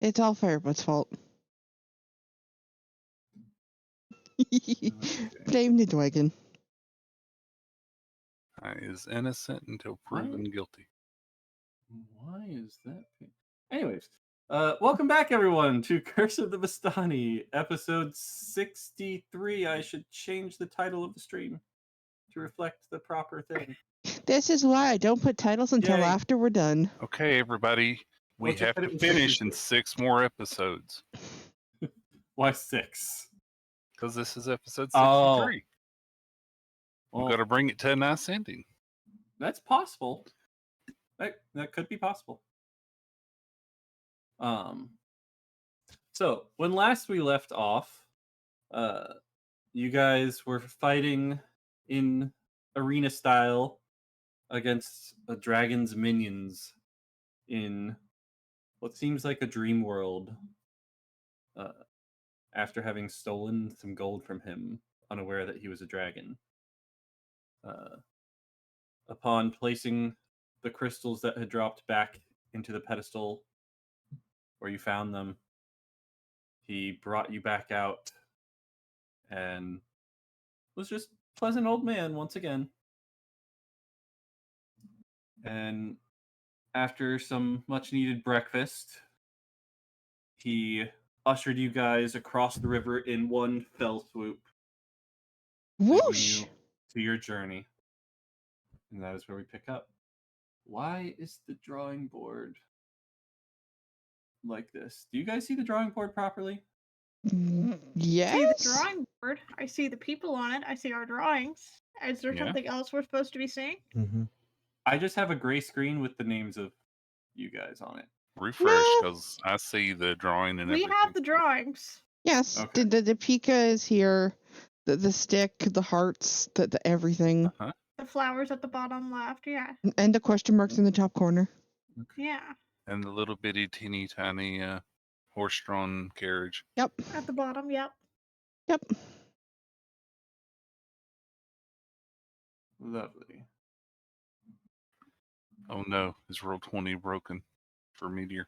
It's all Firebutt's fault. Blame the dragon. I is innocent until proven guilty. Why is that? Anyways, welcome back, everyone, to Curse of the Vistani, episode 63. I should change the title of the stream to reflect the proper thing. This is why I don't put titles until Yay. after we're done. Okay, everybody, we Well, just have that to it was finish in 63. 6 more episodes Why 6? because this is episode 63. Oh. We've Well, got to bring it to a nice ending. that's possible. That could be possible. So when last we left off, you guys were fighting in arena style against a dragon's minions in what seems like a dream world. After having stolen some gold from him, unaware that he was a dragon. Upon placing the crystals that had dropped back into the pedestal where you found them, he brought you back out and was just pleasant old man once again. And after some much needed breakfast, he ushered you guys across the river in one fell swoop, leading Whoosh! you to your journey. And that is where we pick up. Why is the drawing board like this? Do you guys see the drawing board properly? Yes? I see the drawing board. I see the people on it. I see our drawings. Is there Yeah. something else we're supposed to be seeing? Mm-hmm. I just have a gray screen with the names of you guys on it. Refresh No. because I see the drawing and We everything. have the drawings. Yes, Okay. the Pika is here. The stick, the hearts, the everything. Uh-huh. The flowers at the bottom left. Yeah. And the question marks in the top corner. Yeah. And the little bitty teeny tiny horse-drawn carriage. Yep. At the bottom. Yep. Yep. Lovely. Oh no, is roll 20 broken for Meteor?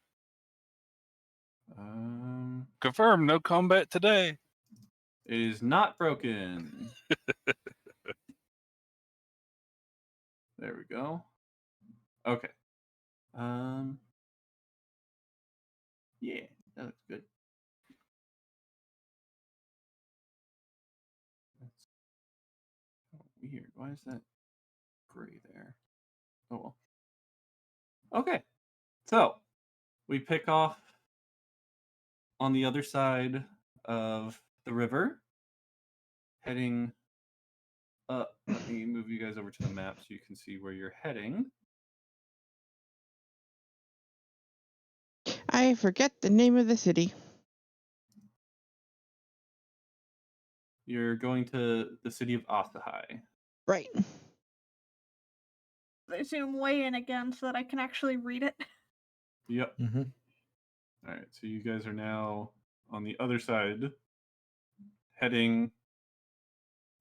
Confirm, no combat today. It is not broken. There we go. Okay. Yeah, that looks good. That's weird. Why is that gray there? Oh well. Okay. So we pick off on the other side of the river, heading up. Let me move you guys over to the map so you can see where you're heading. I forget the name of the city. You're going to the city of Asahai. Right. I zoom way in again so that I can actually read it. Yep. Mm-hmm. All right. So you guys are now on the other side, heading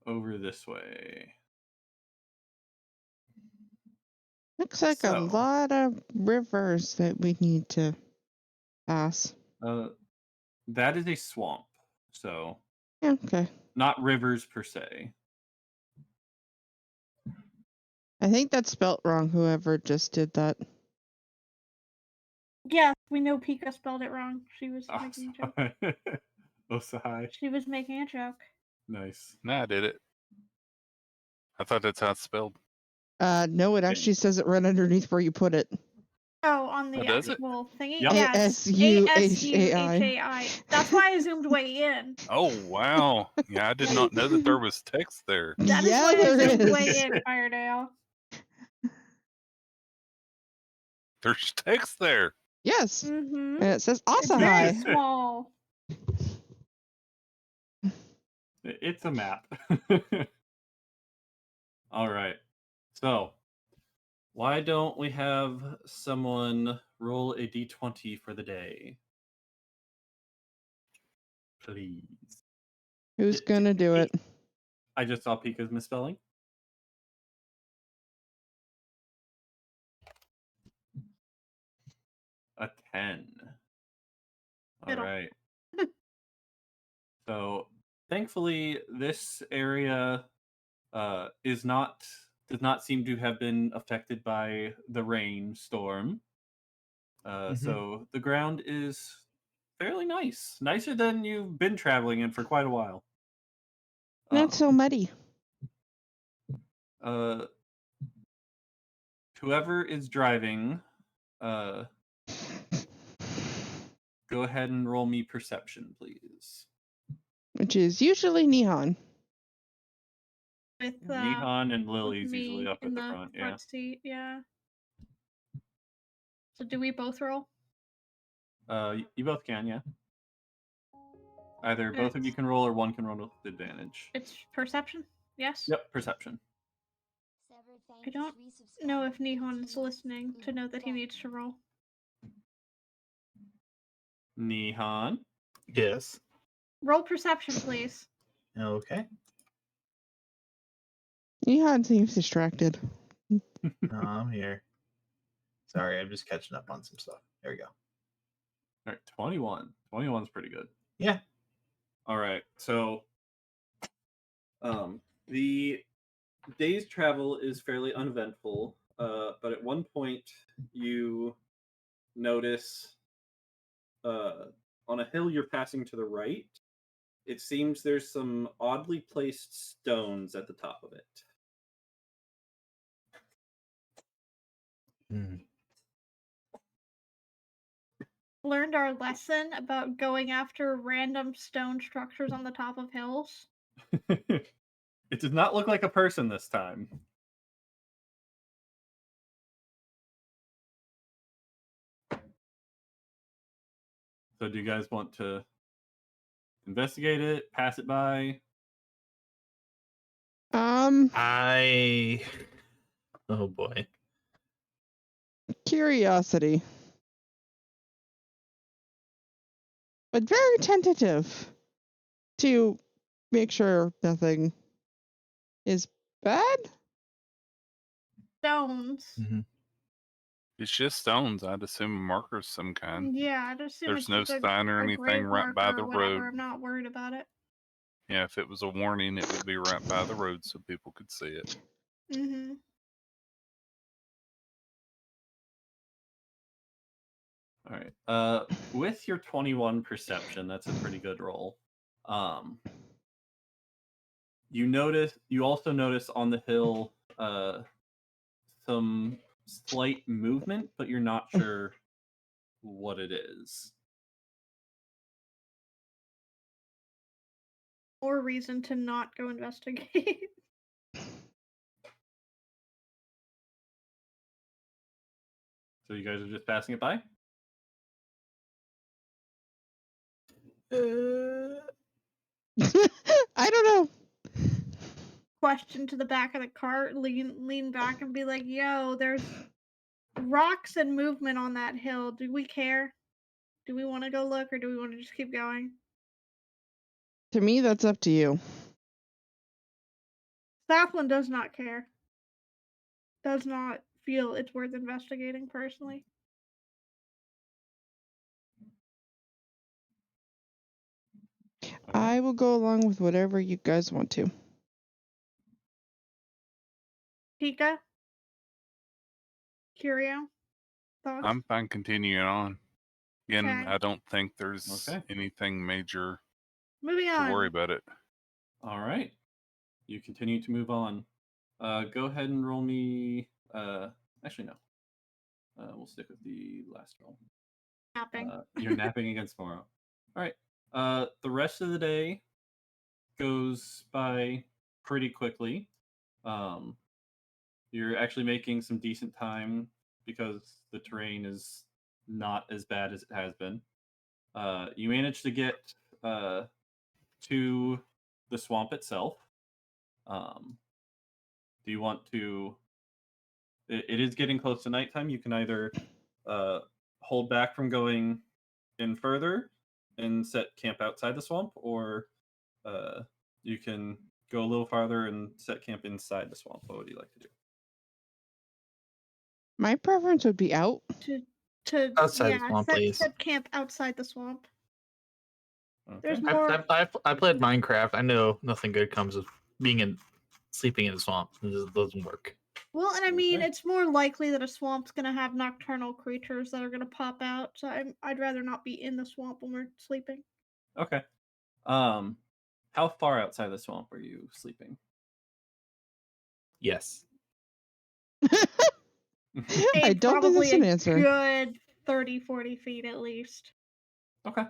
over this way. Looks like a So- lot of rivers that we need to pass. That is a swamp. So Yeah, okay. not rivers per se. I think that's spelt wrong, whoever just did that. Yeah, we know Pika spelled it wrong. She was making a joke. Osahai. She was making a joke. Nice. Nah, I did it. I thought that's how it's spelled. No, it actually says it right underneath where you put it. Oh, on the Oh, does it? actual thingy? Yep. Yeah, it's A-S-U-H-A-I. A-S-U-H-A-I. That's why I zoomed way in. Oh wow! Yeah, I did not know that there was text there. That is Yeah, why I there zoomed is. way in, Firedale. There's text there. Yes. Mm-hmm. And it says It's very Asahai. small. It's a map. All right. So, why don't we have someone roll a d20 for the day? Please. Who's gonna do it? I just saw Pika's misspelling. A 10. All Middle. right. So thankfully, this area does not seem to have been affected by the rainstorm. So the ground is fairly nice, nicer than you've been traveling in for quite a while. Not so muddy. Whoever is driving, go ahead and roll me perception, please. Which is usually Nihon. With Nihon and with Lily's me usually up in at the the front. Yeah. seat, yeah. So do we both roll? You both can, yeah. Either both of you can roll, or one can roll with advantage. It's perception? Yes? Yep, perception. I don't know if Nihon is listening to know that he needs to roll. Nihon. Yes. Roll perception, please. Okay. Nihon seems distracted. No, I'm here. Sorry, I'm just catching up on some stuff. There we go. All right, 21. 21's pretty good. Yeah. All right, so the day's travel is fairly uneventful, but at one point you notice on a hill you're passing to the right, it seems there's some oddly placed stones at the top of it. Learned our lesson about going after random stone structures on the top of hills. It does not look like a person this time. So do you guys want to investigate it, pass it by? Oh boy. Curiosity. But very tentative to make sure nothing is bad. Stones. It's just stones. I'd assume a marker of some kind. Yeah, I'd assume There's it's no just sign or a anything grave right by marker the or whatever. road. I'm not worried about it. Yeah, if it was a warning, it would be right by the road so people could see it. Mm-hmm. All right. With your 21 perception, that's a pretty good roll. You also notice on the hill some slight movement, but you're not sure what it is. More reason to not go investigate. So you guys are just passing it by? I don't know. Question to the back of the cart, lean back and be like, yo, there's rocks and movement on that hill. Do we care? Do we want to go look, or do we want to just keep going? To me, that's up to you. Safflin does not care. Does not feel it's worth investigating personally. I will go along with whatever you guys want to. Pika? Curio? Thoughts? I'm fine continuing on. Again, Okay. I don't think there's anything major Moving to on. worry about it. All right. You continue to move on. Go ahead and roll me. Actually, no. We'll stick with the last roll. Napping. You're napping against tomorrow. All right. The rest of the day goes by pretty quickly. You're actually making some decent time because the terrain is not as bad as it has been. You managed to get to the swamp itself. Do you want to? It is getting close to nighttime. You can either hold back from going in further and set camp outside the swamp, or you can go a little farther and set camp inside the swamp. What would you like to do? My preference would be out. To Outside the swamp, please. set camp outside the swamp. There's Okay. more. I played Minecraft. I know nothing good comes of sleeping in a swamp. It just doesn't work. Well, and I mean, Okay. it's more likely that a swamp's gonna have nocturnal creatures that are gonna pop out. So I'd rather not be in the swamp when we're sleeping. Okay. How far outside the swamp are you sleeping? Yes. I don't think that's Probably an a answer. good 30, 40 feet at least. Okay.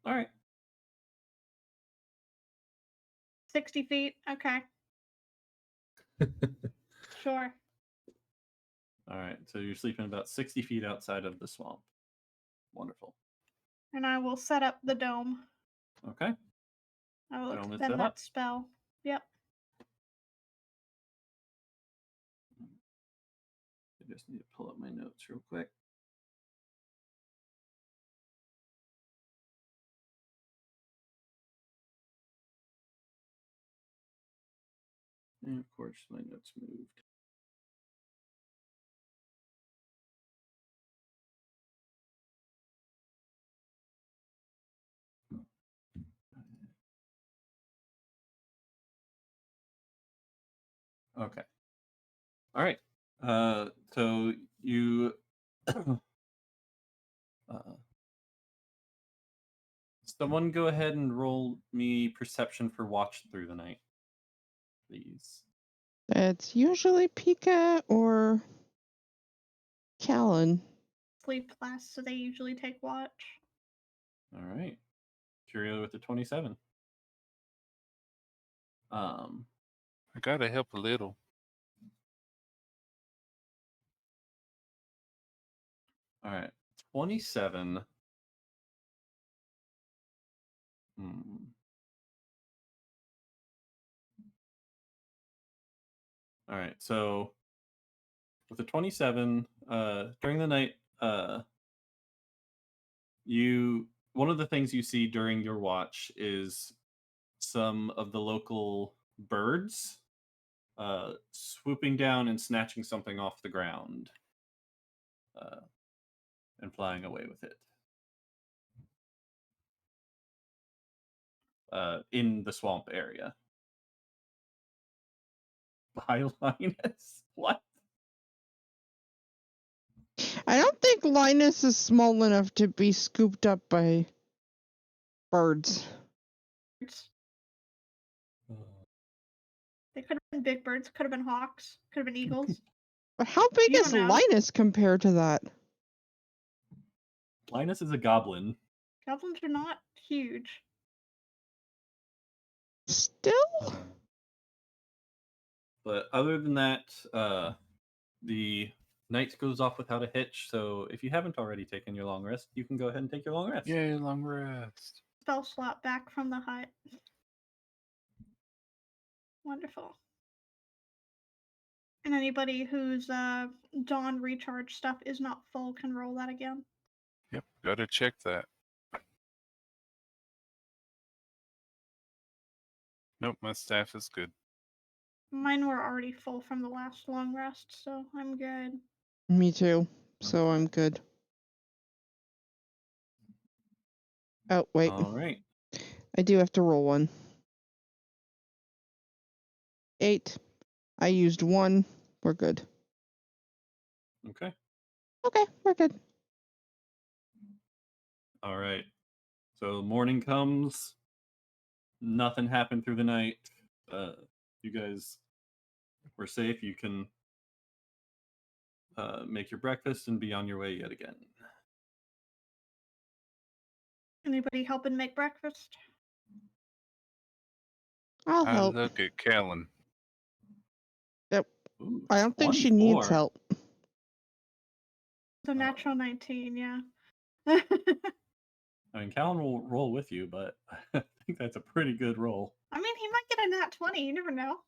All right. 60 feet. Okay. Sure. All right. So you're sleeping about 60 feet outside of the swamp. Wonderful. And I will set up the dome. Okay. I will Dome is expend set that up. spell. Yep. I just need to pull up my notes real quick. And of course, my notes moved. Okay. All right. So you someone go ahead and roll me perception for watch through the night, please. It's usually Pika or Callan. Sleep less, so they usually take watch. All right. Curio with the 27. I gotta help a little. All right. 27. Hmm. All right. So with the 27, during the night, one of the things you see during your watch is some of the local birds swooping down and snatching something off the ground and flying away with it in the swamp area. By Linus? What? I don't think Linus is small enough to be scooped up by birds. They could have been big birds, could have been hawks, could have been eagles. But how big You is don't know. Linus compared to that? Linus is a goblin. Goblins are not huge. Still? But other than that, the night goes off without a hitch. So if you haven't already taken your long rest, you can go ahead and take your long rest. Yay, long rest. Spell slot back from the hut. Wonderful. And anybody whose dawn recharge stuff is not full can roll that again. Yep, gotta check that. Nope, my staff is good. Mine were already full from the last long rest, so I'm good. Me too. So I'm good. Oh, wait. All right. I do have to roll one. 8. I used 1. We're good. Okay. Okay, we're good. All right. So morning comes. Nothing happened through the night. You guys were safe. You can make your breakfast and be on your way yet again. Anybody helping make breakfast? I'll I help. look at Callan. Ooh, I don't think she needs 24. help. The natural 19, yeah. I mean, Callan will roll with you, but I think that's a pretty good roll. I mean, he might get a nat 20. You never know.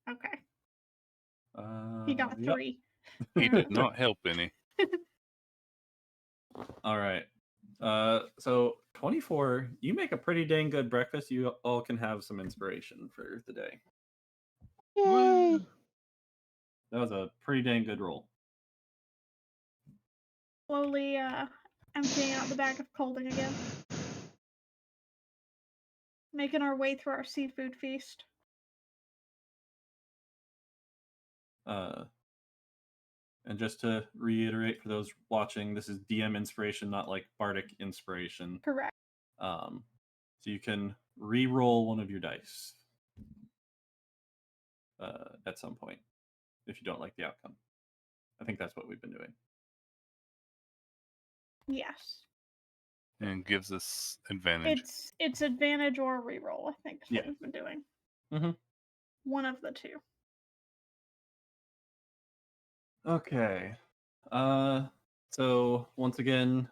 Okay. He got a Yep. 3. He did not help any. All right. So 24, you make a pretty dang good breakfast. You all can have some inspiration for the day. Yay. That was a pretty dang good roll. Slowly Emptying out the bag of colding again. Making our way through our seafood feast. And just to reiterate for those watching, this is DM inspiration, not like bardic inspiration. Correct. So you can re-roll one of your dice at some point if you don't like the outcome. I think that's what we've been doing. Yes. And gives us advantage. It's advantage or reroll, I think is what Yeah. we've been doing. Mhm. One of the two. Okay. So once again,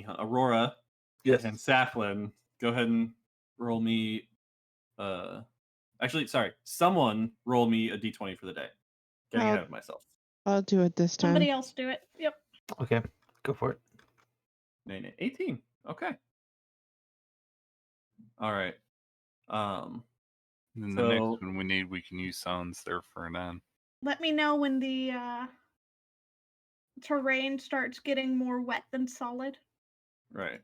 Aurora Yes. and Saflin, go ahead and roll me. Actually, sorry, someone roll me a d20 for the day. Getting ahead of myself. I'll do it this time. Somebody else do it. Yep. Okay, go for it. Nay, 18. Okay. All right. And then the So- next one we need, we can use Sans there for a 9. Let me know when the terrain starts getting more wet than solid. Right.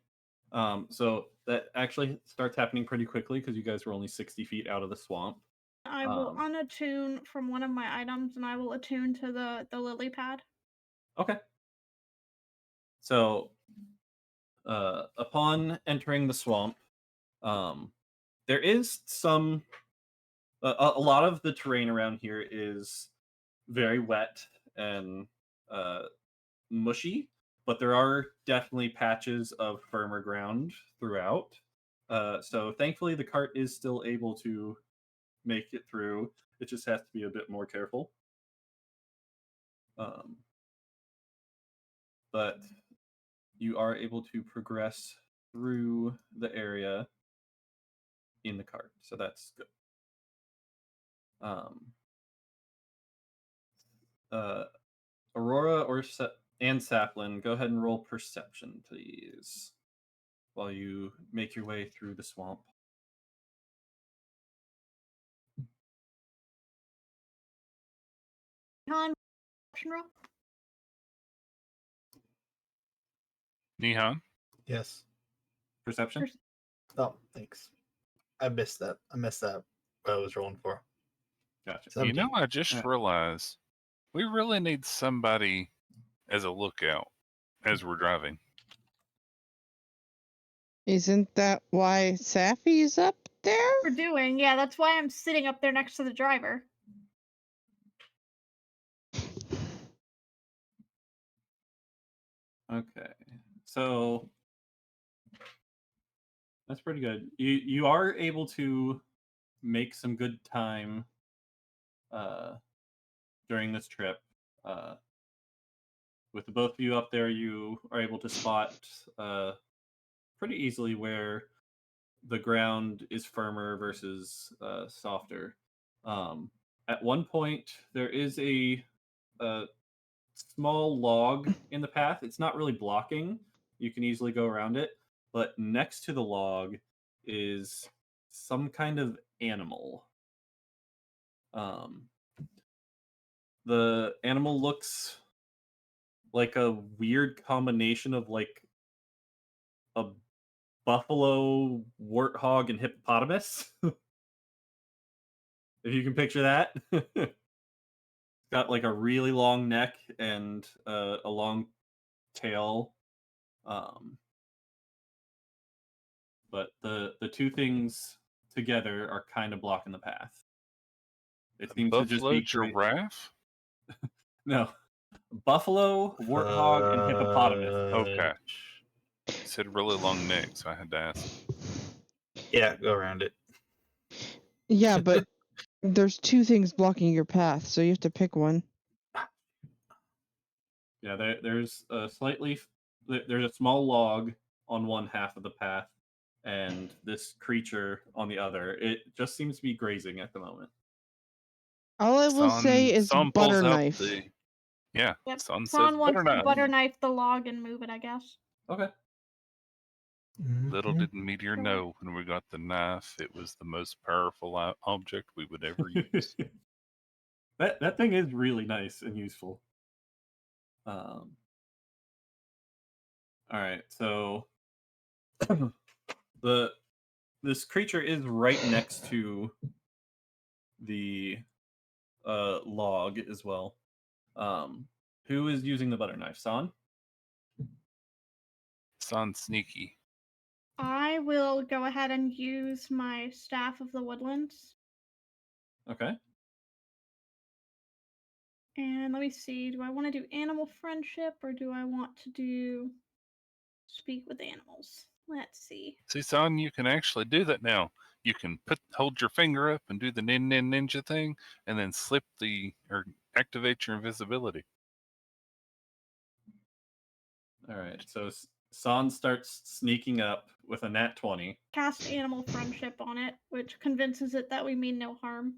So that actually starts happening pretty quickly because you guys were only 60 feet out of the swamp. I will unattune from one of my items and I will attune to the lily pad. Okay. So upon entering the swamp, there is some a lot of the terrain around here is very wet and mushy, but there are definitely patches of firmer ground throughout. So thankfully the cart is still able to make it through. It just has to be a bit more careful. But you are able to progress through the area in the cart, so that's good. Aurora and Saplin, go ahead and roll perception, please, while you make your way through the swamp. Con perception roll. Nihan? Yes. Perception? Oh, thanks. I missed that. I messed up what I was rolling for. Gotcha. You know, 17. I just realized we really need somebody as a lookout as we're driving. Isn't that why Safi's up there? We're doing, yeah, that's why I'm sitting up there next to the driver. Okay. So that's pretty good. You are able to make some good time during this trip. With the both of you up there, you are able to spot pretty easily where the ground is firmer versus softer. At one point, there is a small log in the path. It's not really blocking. You can easily go around it. But next to the log is some kind of animal. The animal looks like a weird combination of like a buffalo, warthog, and hippopotamus. If you can picture that. Got like a really long neck and a long tail. But the two things together are kind of blocking the path. It seems to just Buffalo be giraffe? No. Buffalo, warthog, and hippopotamus. Okay. You said really long neck, so I had to ask. Yeah, go around it. Yeah, but there's two things blocking your path, so you have to pick one. Yeah, there's a there's a small log on one half of the path, and this creature on the other. It just seems to be grazing at the moment. All I will say is Son butter pulls out knife. Yeah, Yep. Son says Son wants butter to knife. butter knife the log and move it, I guess. Okay. Little did Meteor know when we got the knife, it was the most powerful object we would ever use. That thing is really nice and useful. All right, so this creature is right next to the log as well. Who is using the butter knife? San? Sounds sneaky. I will go ahead and use my Staff of the Woodlands. Okay. And let me see, do I want to do animal friendship or do I want to do speak with animals? Let's see. See, son, you can actually do that now. You can hold your finger up and do the ninja thing, and then or activate your invisibility. All right, so San starts sneaking up with a nat 20. Cast animal friendship on it, which convinces it that we mean no harm.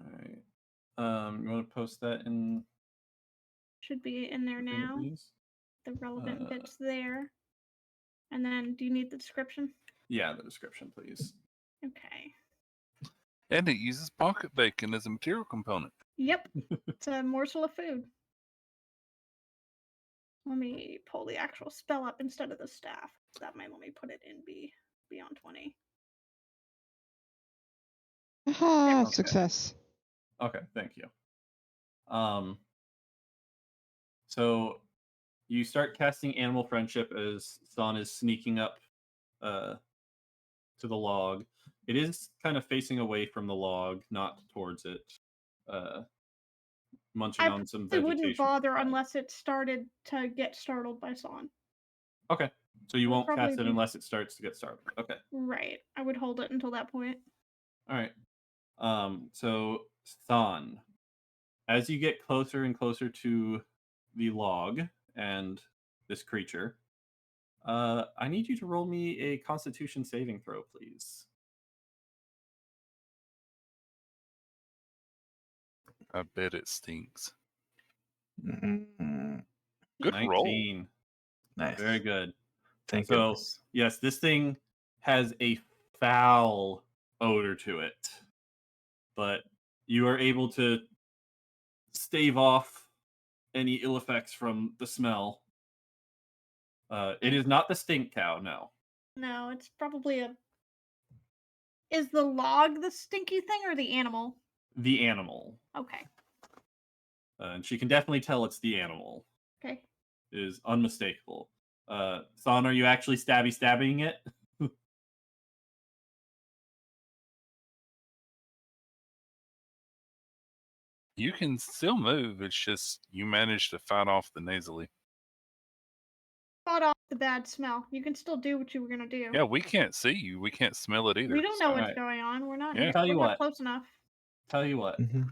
All right. You want to post that in? Should be in there now. Please? The relevant bits there. And then, do you need the description? Yeah, the description, please. Okay. And it uses pocket bacon as a material component. Yep. It's a morsel of food. Let me pull the actual spell up instead of the staff. That might let me put it in beyond 20. Aha, Okay. success. Okay, thank you. So you start casting animal friendship as San is sneaking up to the log. It is kind of facing away from the log, not towards it. Munching on some It vegetation. wouldn't bother unless it started to get startled by San. Okay. So you won't Probably cast it be- unless it starts to get startled. Okay. Right. I would hold it until that point. All right. So San, as you get closer and closer to the log and this creature, I need you to roll me a Constitution saving throw, please. I bet it stinks. Mm, Good 19. roll. nice. Very good. Thank So, goodness. yes, this thing has a foul odor to it, but you are able to stave off any ill effects from the smell. It is not the stink cow, no. No, it's probably a. Is the log the stinky thing or the animal? The animal. Okay. And she can definitely tell it's the animal. Okay. It is unmistakable. San, are you actually stabbing it? You can still move. It's just you managed to fight off the nasally. Fought off the bad smell. You can still do what you were gonna do. Yeah, we can't see you. We can't smell it either. We don't know so- what's Alright. going on. We're not. Yeah. Tell you we're not what. close enough. Tell you what. Mhm.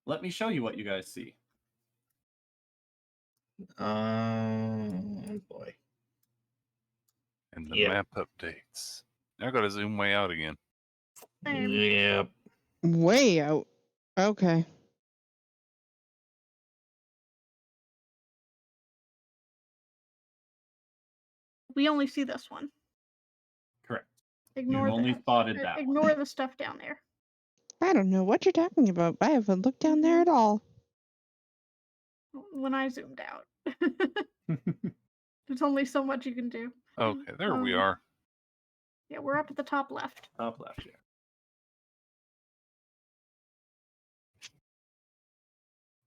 Let me show you what you guys see. Boy. And the Yep. map updates. Now I gotta zoom way out again. Same. Yep. Way out. Okay. We only see this one. Correct. Ignore only that. spotted that Ignore one. the stuff down there. I don't know what you're talking about. I haven't looked down there at all. When I zoomed out. There's only so much you can do. Okay, there we Um, are. Yeah, we're up at the top left. Top left here.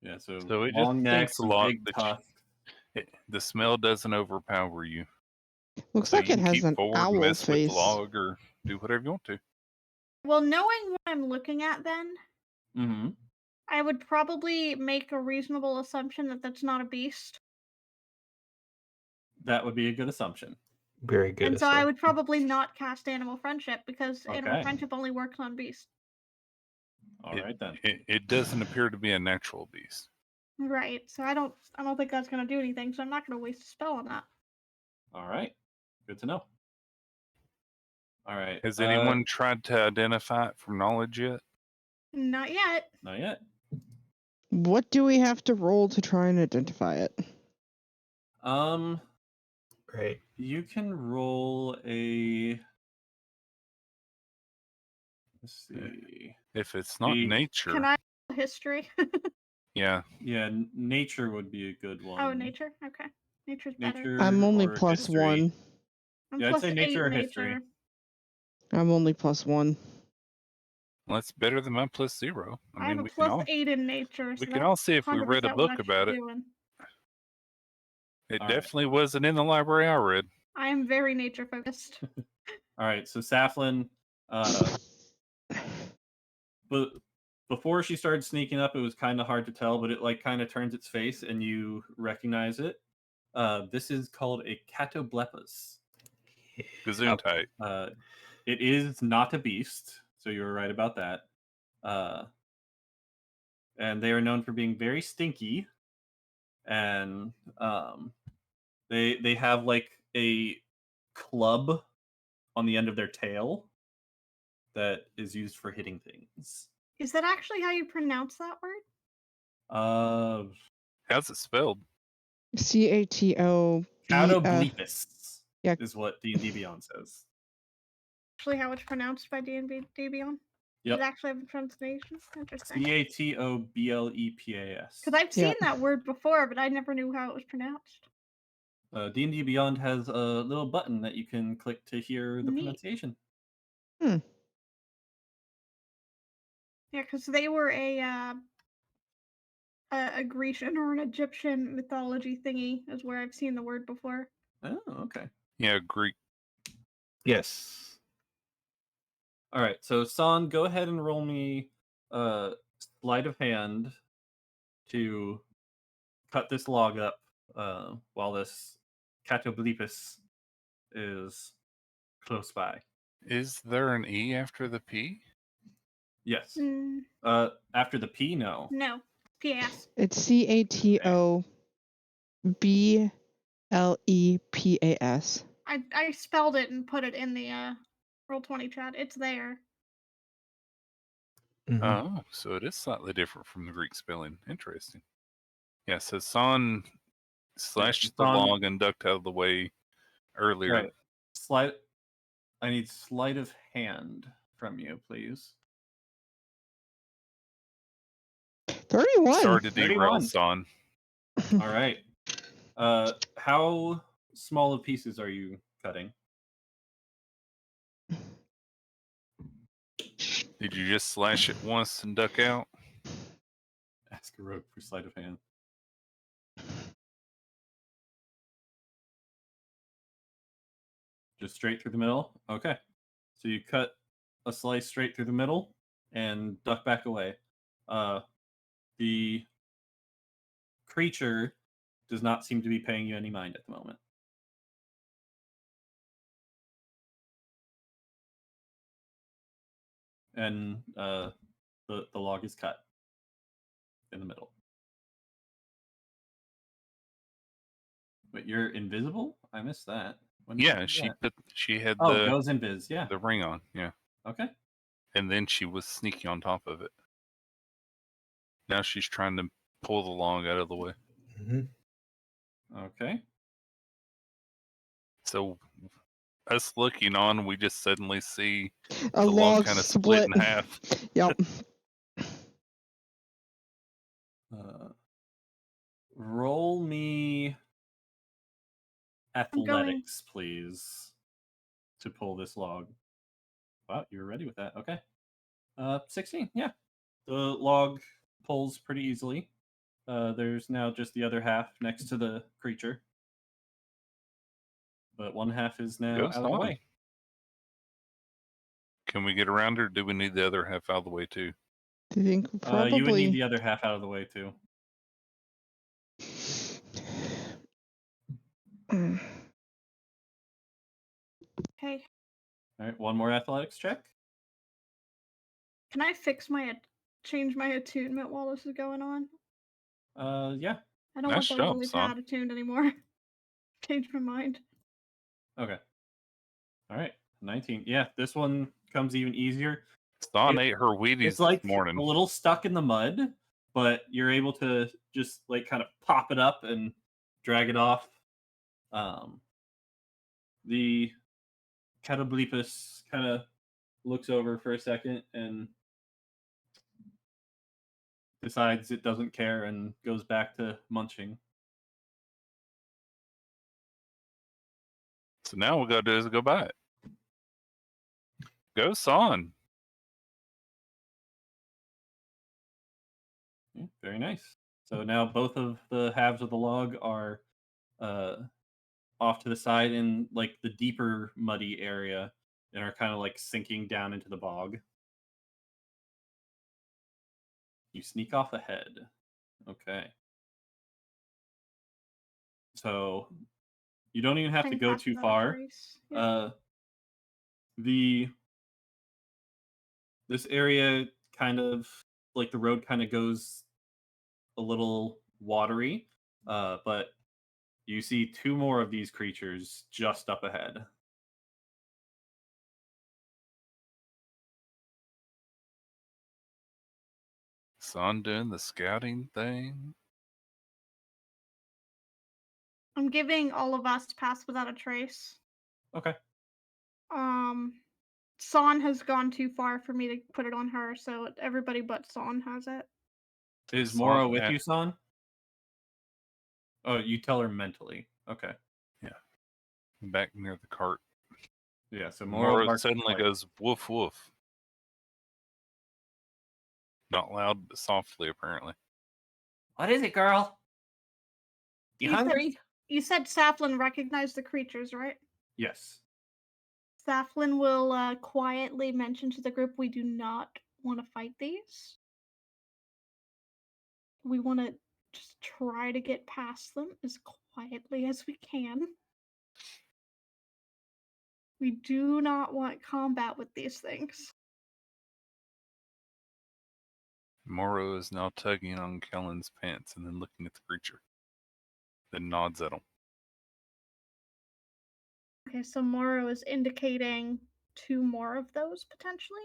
Yeah, so So it just long necks, stinks a lot, big but tusks. The smell doesn't overpower you. Looks So like you it can has keep an forward, owl mess with face. the log, or do whatever you want to. Well, knowing what I'm looking at then, Mm-hmm. I would probably make a reasonable assumption that that's not a beast. That would be a good assumption. Very good. And so I would probably not cast Animal Friendship because Animal Okay. Friendship only works on beasts. All right then. It doesn't appear to be a natural beast. Right. So I don't think that's gonna do anything, so I'm not gonna waste a spell on that. All right. Good to know. All right. Has anyone tried to identify it for knowledge yet? Not yet. Not yet. What do we have to roll to try and identify it? Right. You can roll a. Let's see. If it's not The- nature, Can I roll history? Yeah. Yeah, nature would be a good one. Oh, nature. Okay, nature's better. Nature. I'm only or plus history. 1. I'm Yeah, I'd plus say nature 8 or history. nature. I'm only plus 1. Well, that's better than my plus 0. I have a we can plus all 8 in nature. we So can that's all see if we read a 100% what I book should about be it. doing. It All right. definitely wasn't in the library I read. I am very nature focused. All right, so Saflin, but before she started sneaking up, it was kind of hard to tell, but it like kind of turns its face and you recognize it. This is called a catoblepus. Gesundheit. It is not a beast, so you were right about that. And they are known for being very stinky, and they have like a club on the end of their tail that is used for hitting things. Is that actually how you pronounce that word? How's it spelled? CATO. Catoblepus yeah. is what D&D Beyond says. Actually, how it's pronounced by D&D Beyond? Yep. Does it actually have a pronunciation? Interesting. CATOBLEPAS. Because I've seen Yep. that word before, but I never knew how it was pronounced. D&D Beyond has a little button that you can click to hear the Neat. pronunciation. Yeah, because they were a Grecian or an Egyptian mythology thingy is where I've seen the word before. Oh, okay. Yeah, Greek. Yes. All right, so San, go ahead and roll me sleight of hand to cut this log up while this Catoblepus is close by. Is there an E after the P? Yes. Mm, After the P, no. no. P.S. It's CATOBLEPAS. I spelled it and put it in the Roll20 chat. It's there. Mhm. Oh, so it is slightly different from the Greek spelling. Interesting. Yeah, so San slashed the San- log and ducked out of the way earlier. Right. I need sleight of hand from you, please. 31. Sorry to derail 31. San. All right. How small of pieces are you cutting? Did you just slash it once and duck out? Ask a rogue for sleight of hand. Just straight through the middle? Okay. So you cut a slice straight through the middle and duck back away. The creature does not seem to be paying you any mind at the moment. And the log is cut in the middle. But you're invisible? I missed that. When did you Yeah, do that? she had Oh, goes invis, yeah. the ring on, yeah. Okay. And then she was sneaky on top of it. Now she's trying to pull the log out of the way. Mhm. Okay. So us looking on, we just suddenly see A the log log kind of split in half. Yep. Roll me I'm going. athletics, please, to pull this log. Wow, you were ready with that. Okay. 16. Yeah, the log pulls pretty easily. There's now just the other half next to the creature, but one half is now Goes out of the on. way. Can we get around her? Or do we need the other half out of the way too? I think probably. You would need the other half out of the way too. Okay. All right, one more athletics check. Can I change my attunement while this is going on? Yeah. I don't Nice want the job, lily son. pad attuned anymore. Change my mind. Okay. All right, 19. Yeah, this one comes even easier. San ate her Wheaties It's like this morning. a little stuck in the mud, but you're able to just like kind of pop it up and drag it off. The Catoblepus kind of looks over for a second and decides it doesn't care and goes back to munching. So now what we gotta do is go by it. Go, Son. Yeah, very nice. So now both of the halves of the log are off to the side in like the deeper muddy area and are kind of like sinking down into the bog. You sneak off ahead. Okay. So you don't even have to Hang go fast too without a far. trace. Yep. This area kind of like the road kind of goes a little watery, but you see two more of these creatures just up ahead. Son doing the scouting thing. I'm giving all of us pass without a trace. Okay. Son has gone too far for me to put it on her, so everybody but Son has it. Is Son Moro with at- you, Son? Oh, you tell her mentally. Okay. Back near the cart. Yeah, so Moro Moro barks suddenly twice. goes woof woof. Not loud, but softly, apparently. What is it, girl? You You said- hungry? You said Saflin recognized the creatures, right? Yes. Saflin will quietly mention to the group we do not want to fight these. We want to just try to get past them as quietly as we can. We do not want combat with these things. Moro is now tugging on Kellen's pants and then looking at the creature. Then nods at him. Okay, so Moro is indicating 2 more of those potentially.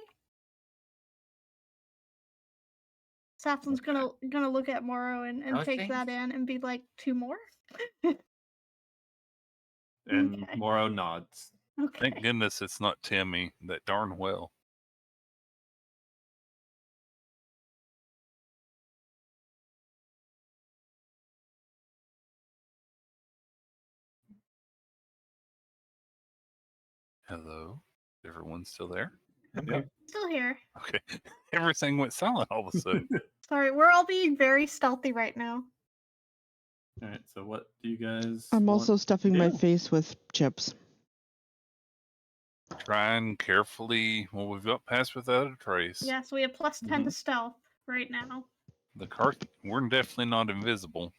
Saflin's gonna look at Moro and Those take that things? in and be like, 2 more? And Okay. Moro nods. Okay. Thank goodness it's not Timmy, that darn well. Hello? Everyone still there? I'm Yep. here. Still here. Okay. Everything went silent all of a sudden. Sorry, we're all being very stealthy right now. All right, so what do you guys I'm want also to stuffing my do? face with chips. Trying carefully. Well, we've got past without a trace. Yeah, so we have plus 10 Mhm. to stealth right now. The cart, we're definitely not invisible.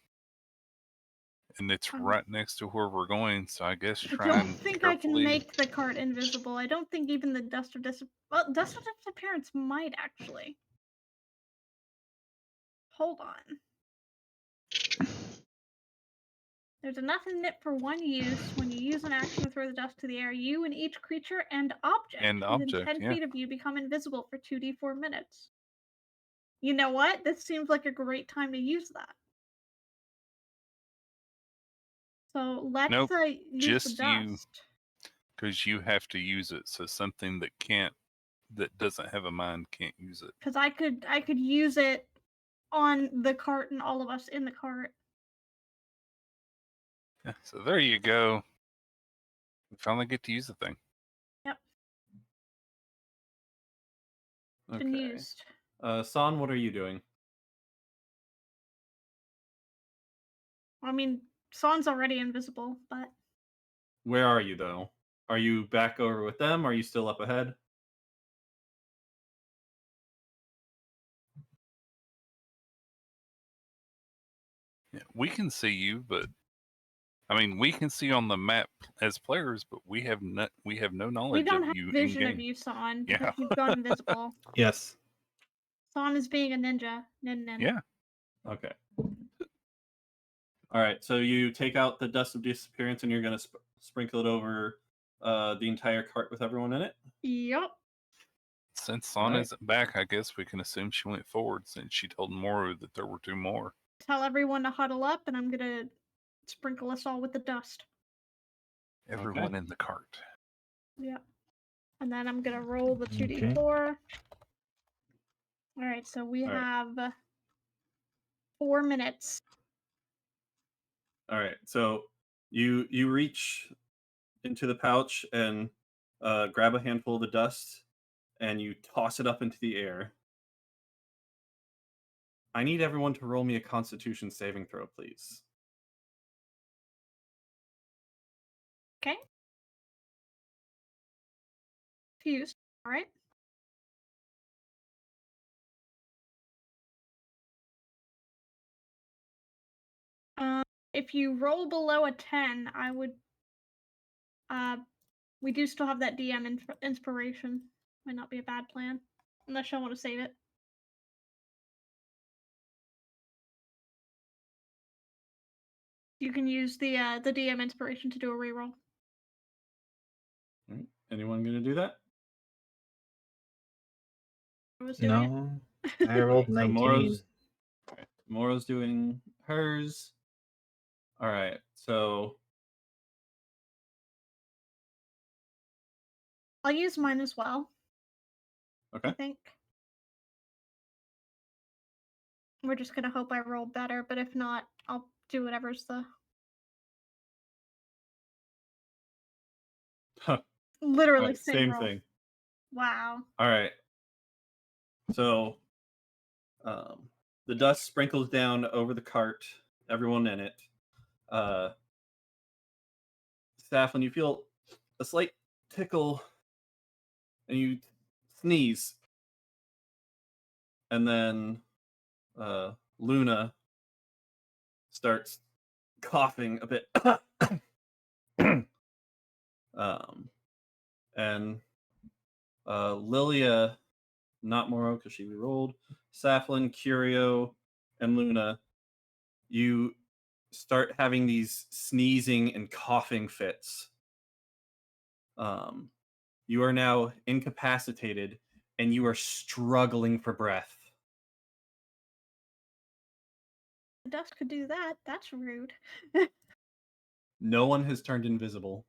And it's right next to where we're going, so I guess I trying don't think carefully. I can make the cart invisible. I don't think even the dust of dust of disappearance might actually. Hold on. There's enough in it for one use. When you use an action to throw the dust to the air, you and each creature and object within 10 yeah. feet of you become invisible for 2d4 minutes. You know what? This seems like a great time to use that. So let's Nope, use just the you. dust. Because you have to use it, so something that doesn't have a mind can't use it. Because I could use it on the cart and all of us in the cart. Yeah, so there you go. We finally get to use the thing. Yep. It's been Okay. used. San, what are you doing? I mean, Son's already invisible, but Where are you though? Are you back over with them? Are you still up ahead? Yeah, we can see you, but I mean, we can see on the map as players, but we have no we knowledge don't of have you vision in of game. you, Son, Yeah. because you've gone invisible. Yes. Son is being a ninja. Nin nin. Yeah. Okay. All right, so you take out the dust of disappearance and you're going to sprinkle it over the entire cart with everyone in it? Yep. Since Son Alright. isn't back, I guess we can assume she went forward since she told Moru that there were 2 more. Tell everyone to huddle up, and I'm gonna sprinkle us all with the dust. Everyone in the cart. Yep. And then I'm gonna roll the 2d4. Okay. All right, so we All right. have 4 minutes. All right, so you reach into the pouch and grab a handful of the dust, and you toss it up into the air. I need everyone to roll me a Constitution saving throw, please. Okay. Fused. All right. If you roll below a 10, I would. We do still have that DM inspiration. Might not be a bad plan, unless y'all want to save it. You can use the DM inspiration to do a reroll. All right. Anyone gonna do that? I was doing it. No, I rolled So 19. Moro's doing hers. All right, so I'll use mine as well. okay. I think. We're just gonna hope I roll better, but if not, I'll do whatever's the All literally right, same same roll. thing. Wow. All right. So the dust sprinkles down over the cart, everyone in it. Staff, when you feel a slight tickle and you sneeze, and then Luna starts coughing a bit. And Lilia, not Moro because she rerolled, Saflin, Curio, and Luna, you start having these sneezing and coughing fits. You are now incapacitated and you are struggling for breath. The dust could do that. That's rude. No one has turned invisible.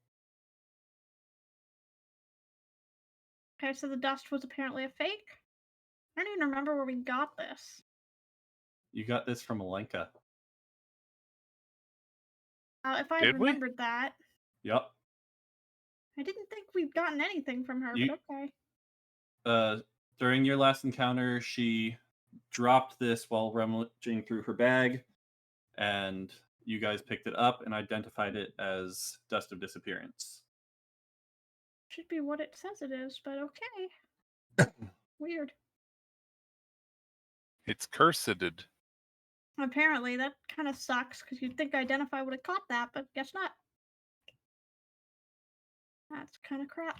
Okay, so the dust was apparently a fake. I don't even remember where we got this. You got this from Alenka. If I Did we? remembered that, Yep. I didn't think we'd gotten anything from her, You- but okay. During your last encounter, she dropped this while rummaging through her bag, and you guys picked it up and identified it as Dust of Disappearance. Should be what it says it is, but okay. Weird. It's curseded. Apparently, that kind of sucks because you'd think Identify would have caught that, but guess not. That's kind of crap.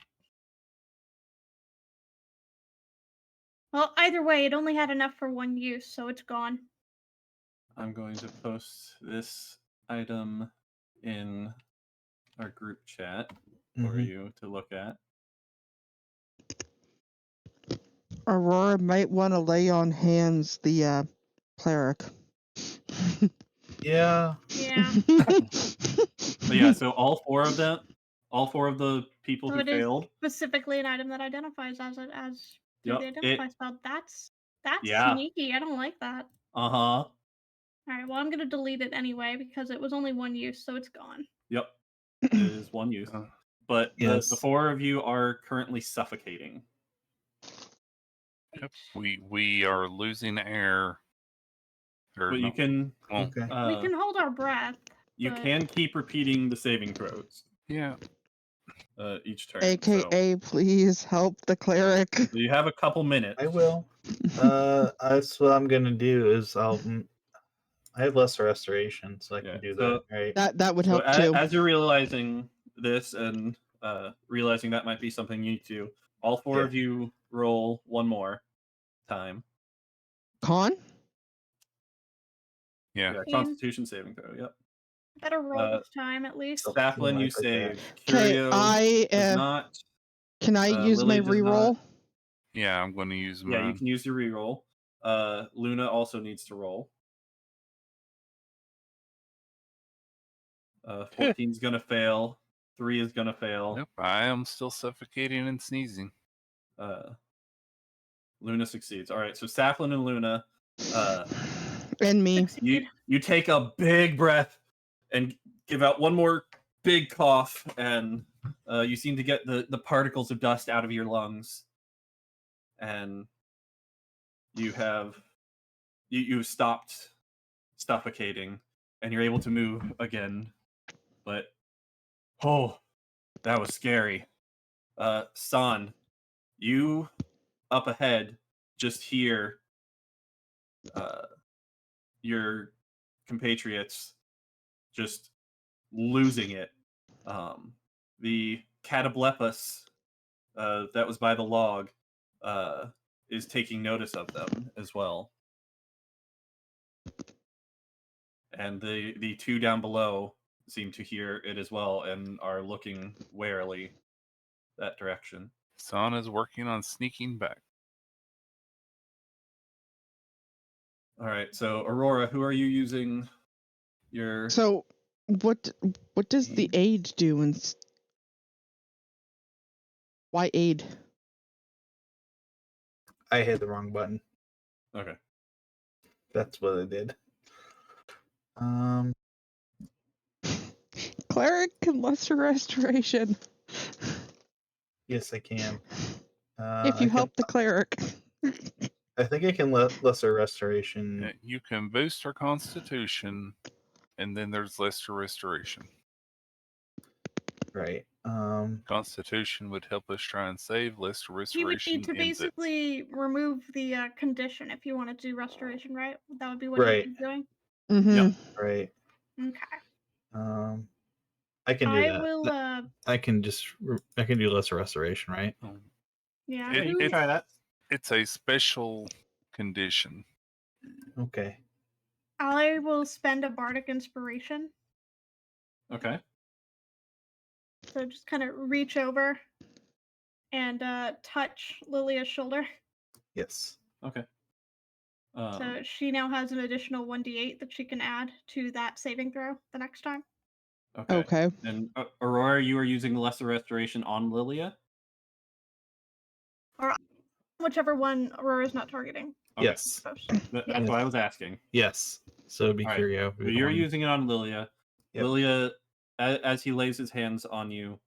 Well, either way, it only had enough for one use, so it's gone. I'm going to post this item in our group chat for you to look at. Aurora might want to lay on hands the cleric. Yeah. Yeah. But yeah, so all four of the people So who it is failed. specifically an item that identifies as through Yep, the identify spell. That's Yeah. sneaky. I don't like that. Uh-huh. All right, well, I'm gonna delete it anyway because it was only one use, so it's gone. Yep. It is one use. But Yes. the four of you are currently suffocating. Yep. We are losing air. Or But no, you can well, Okay. We can hold our breath. you but- can keep repeating the saving throws yeah. each turn. AKA, please help the cleric. So you have a couple minutes. I will. That's what I'm gonna do. Is I have lesser restoration, so I Yeah, can do so- that. Right. That would So help too. as you're realizing this and realizing that might be something you need to do, all four of you roll one more time. Con? Yeah. Constitution saving throw. Yep. Better roll this time at least. so- Staflin, you like that. save. Okay, Curio I does not. can I use Lily my does not. reroll? Yeah, I'm going to use Yeah, you mine. can use your reroll. Luna also needs to roll. 14's gonna fail. 3 is gonna fail. Nope, I am still suffocating and sneezing. Luna succeeds. All right, so Saflin and Luna, And me. Succeed. You take a big breath and give out one more big cough, and you seem to get the particles of dust out of your lungs, and you've stopped suffocating, and you're able to move again. But that was scary. San, you up ahead just hear your compatriots just losing it. The Catoblepus that was by the log is taking notice of them as well. And the two down below seem to hear it as well and are looking warily that direction. San is working on sneaking back. All right, so Aurora, who are you using your... So, what does the aid do? Why aid? I hit the wrong button. Okay. That's what I did. Cleric and lesser restoration. Yes, I can. If you help the cleric. I think I can lesser restoration. You can boost her constitution, and then there's lesser restoration. Right. Constitution would help us try and save. Lesser You would restoration need to ends it. basically remove the condition if you want to do restoration, right? That would be what Right. you're doing. Mm-hmm. Yep. Right. Okay. I can do I that. will. I can do lesser restoration, right? Yeah. Yeah, you can who- try that. It's a special condition. Okay. I will spend a bardic inspiration. Okay. So just kind of reach over and touch Lilia's shoulder. Yes. Okay. So she now has an additional 1d8 that she can add to that saving throw the next time. Okay. And Aurora, you are using the lesser restoration on Lilia? Or whichever one Aurora's not targeting. Okay. Yes. That's Yeah. what I was asking. Yes. So it'd be All right. Curio. So you're using it on Lilia. Yep. Lilia, as he lays his hands on you,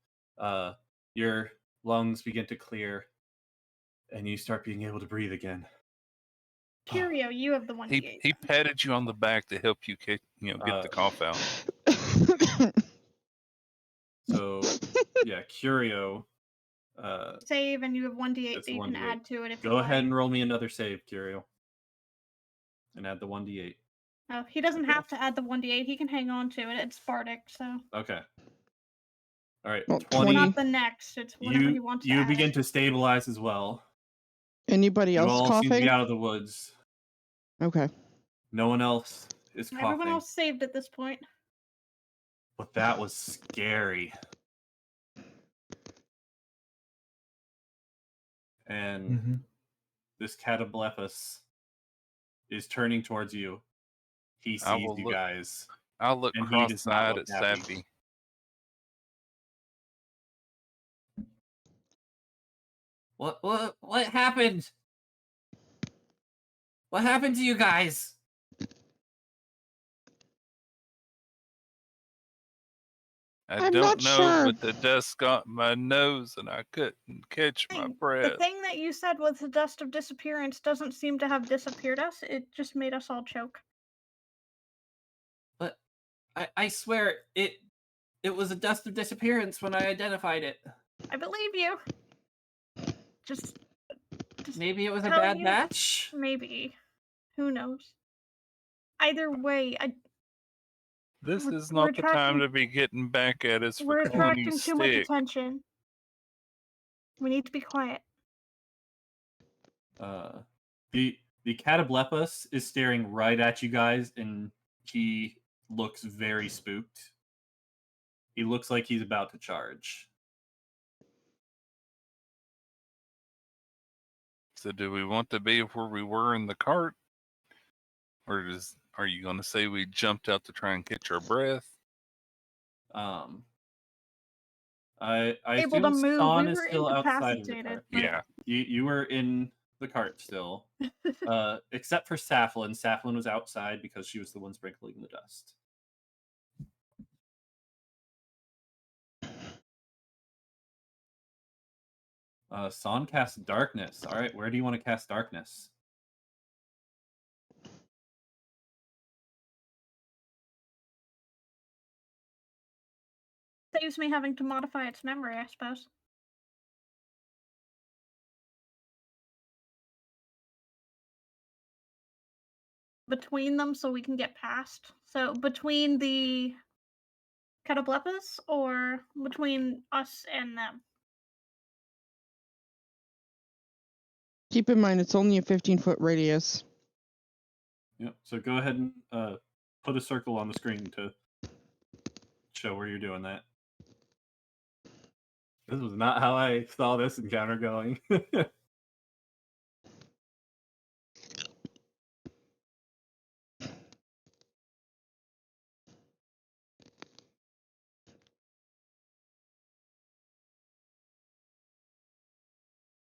your lungs begin to clear, and you start being able to breathe again. Curio, you have the 1d8. He patted you on the back to help you get the cough out. So, yeah, Curio. Save, and you have 1d8 That's that you can 1d8. add to it if you Go like. ahead and roll me another save, Curio. And add the 1d8. Oh, he doesn't Okay. have to add the 1d8. He can hang on to it. It's bardic, so. Okay. All right. Well, 20. It's not the next. It's whatever he wants to You add begin it. to stabilize as well. Anybody You else all seem to coughing? be out of the woods. Okay. No one else is coughing. Everyone else saved at this point. But that was scary. And this Catoblepus is turning towards you. He sees you guys. I'll look and he does not cross-eyed look at happy. Sappy. What happened? What happened to you guys? I I'm don't not know, sure. but the dust got in my nose and I couldn't catch my The breath. thing that you said with the dust of disappearance doesn't seem to have disappeared us. It just made us all choke. But I swear it was a dust of disappearance when I identified it. I believe you. Just Maybe it was a tell bad you- batch. Maybe. Who knows? Either way, This We're- is we're not the time attracting- to be getting back at us we're for calling you attracting too much stick. attention. We need to be quiet. The Catoblepus is staring right at you guys, and he looks very spooked. He looks like he's about to charge. So do we want to be where we were in the cart? Or are you going to say we jumped out to try and catch our breath? I Able to assume move. Son We is were still outside of the incapacitated. cart. but Yeah. You were in the cart still, except for Saflin. Saflin was outside because she was the one sprinkling the dust. Son casts darkness. All right, where do you want to cast darkness? Saves me having to modify its memory, I suppose. Between them so we can get past. So between the Catoblepas or between us and them? Keep in mind, it's only a 15-foot radius. Yep. So go ahead and put a circle on the screen to show where you're doing that. This was not how I saw this encounter going.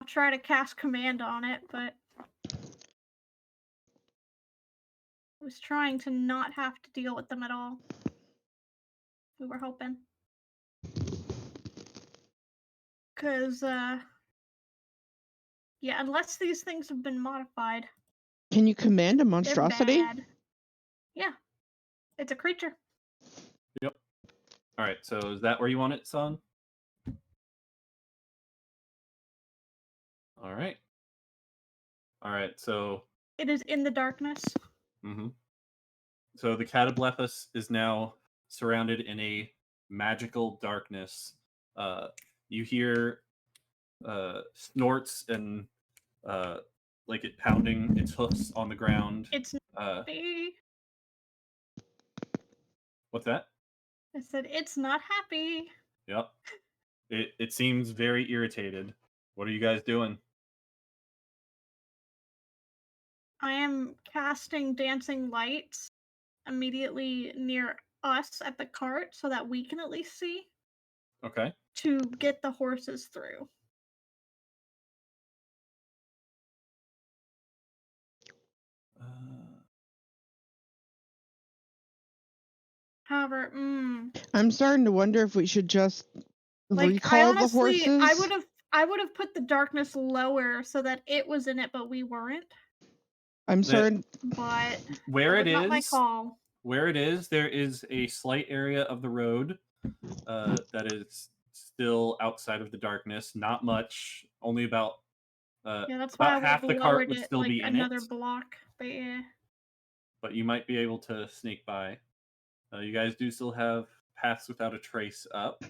I'll try to cast command on it, but I was trying to not have to deal with them at all. We were hoping. Because, yeah, unless these things have been modified, Can you command a they're monstrosity? bad. Yeah. It's a creature. Yep. All right. So is that where you want it, son? All right. All right. So. It is in the darkness. Mm-hmm. So the Catoblephus is now surrounded in a magical darkness. You hear snorts and like it pounding its hoofs on the ground. It's not happy. What's that? I said, it's not happy. Yep. It seems very irritated. What are you guys doing? I am casting dancing lights immediately near us at the cart so that we can at least see Okay. to get the horses through. However, I'm starting to wonder if we should just like recall the horses. I would have put the darkness lower so that it was in it, but we weren't. I'm starting. But where it was not my is, call. where it is, there is a slight area of the road that is still outside of the darkness. Not much, only about Yeah, that's why I about would half have the cart lowered would it still like be in another it. block. But yeah. But you might be able to sneak by. You guys do still have paths without a trace up.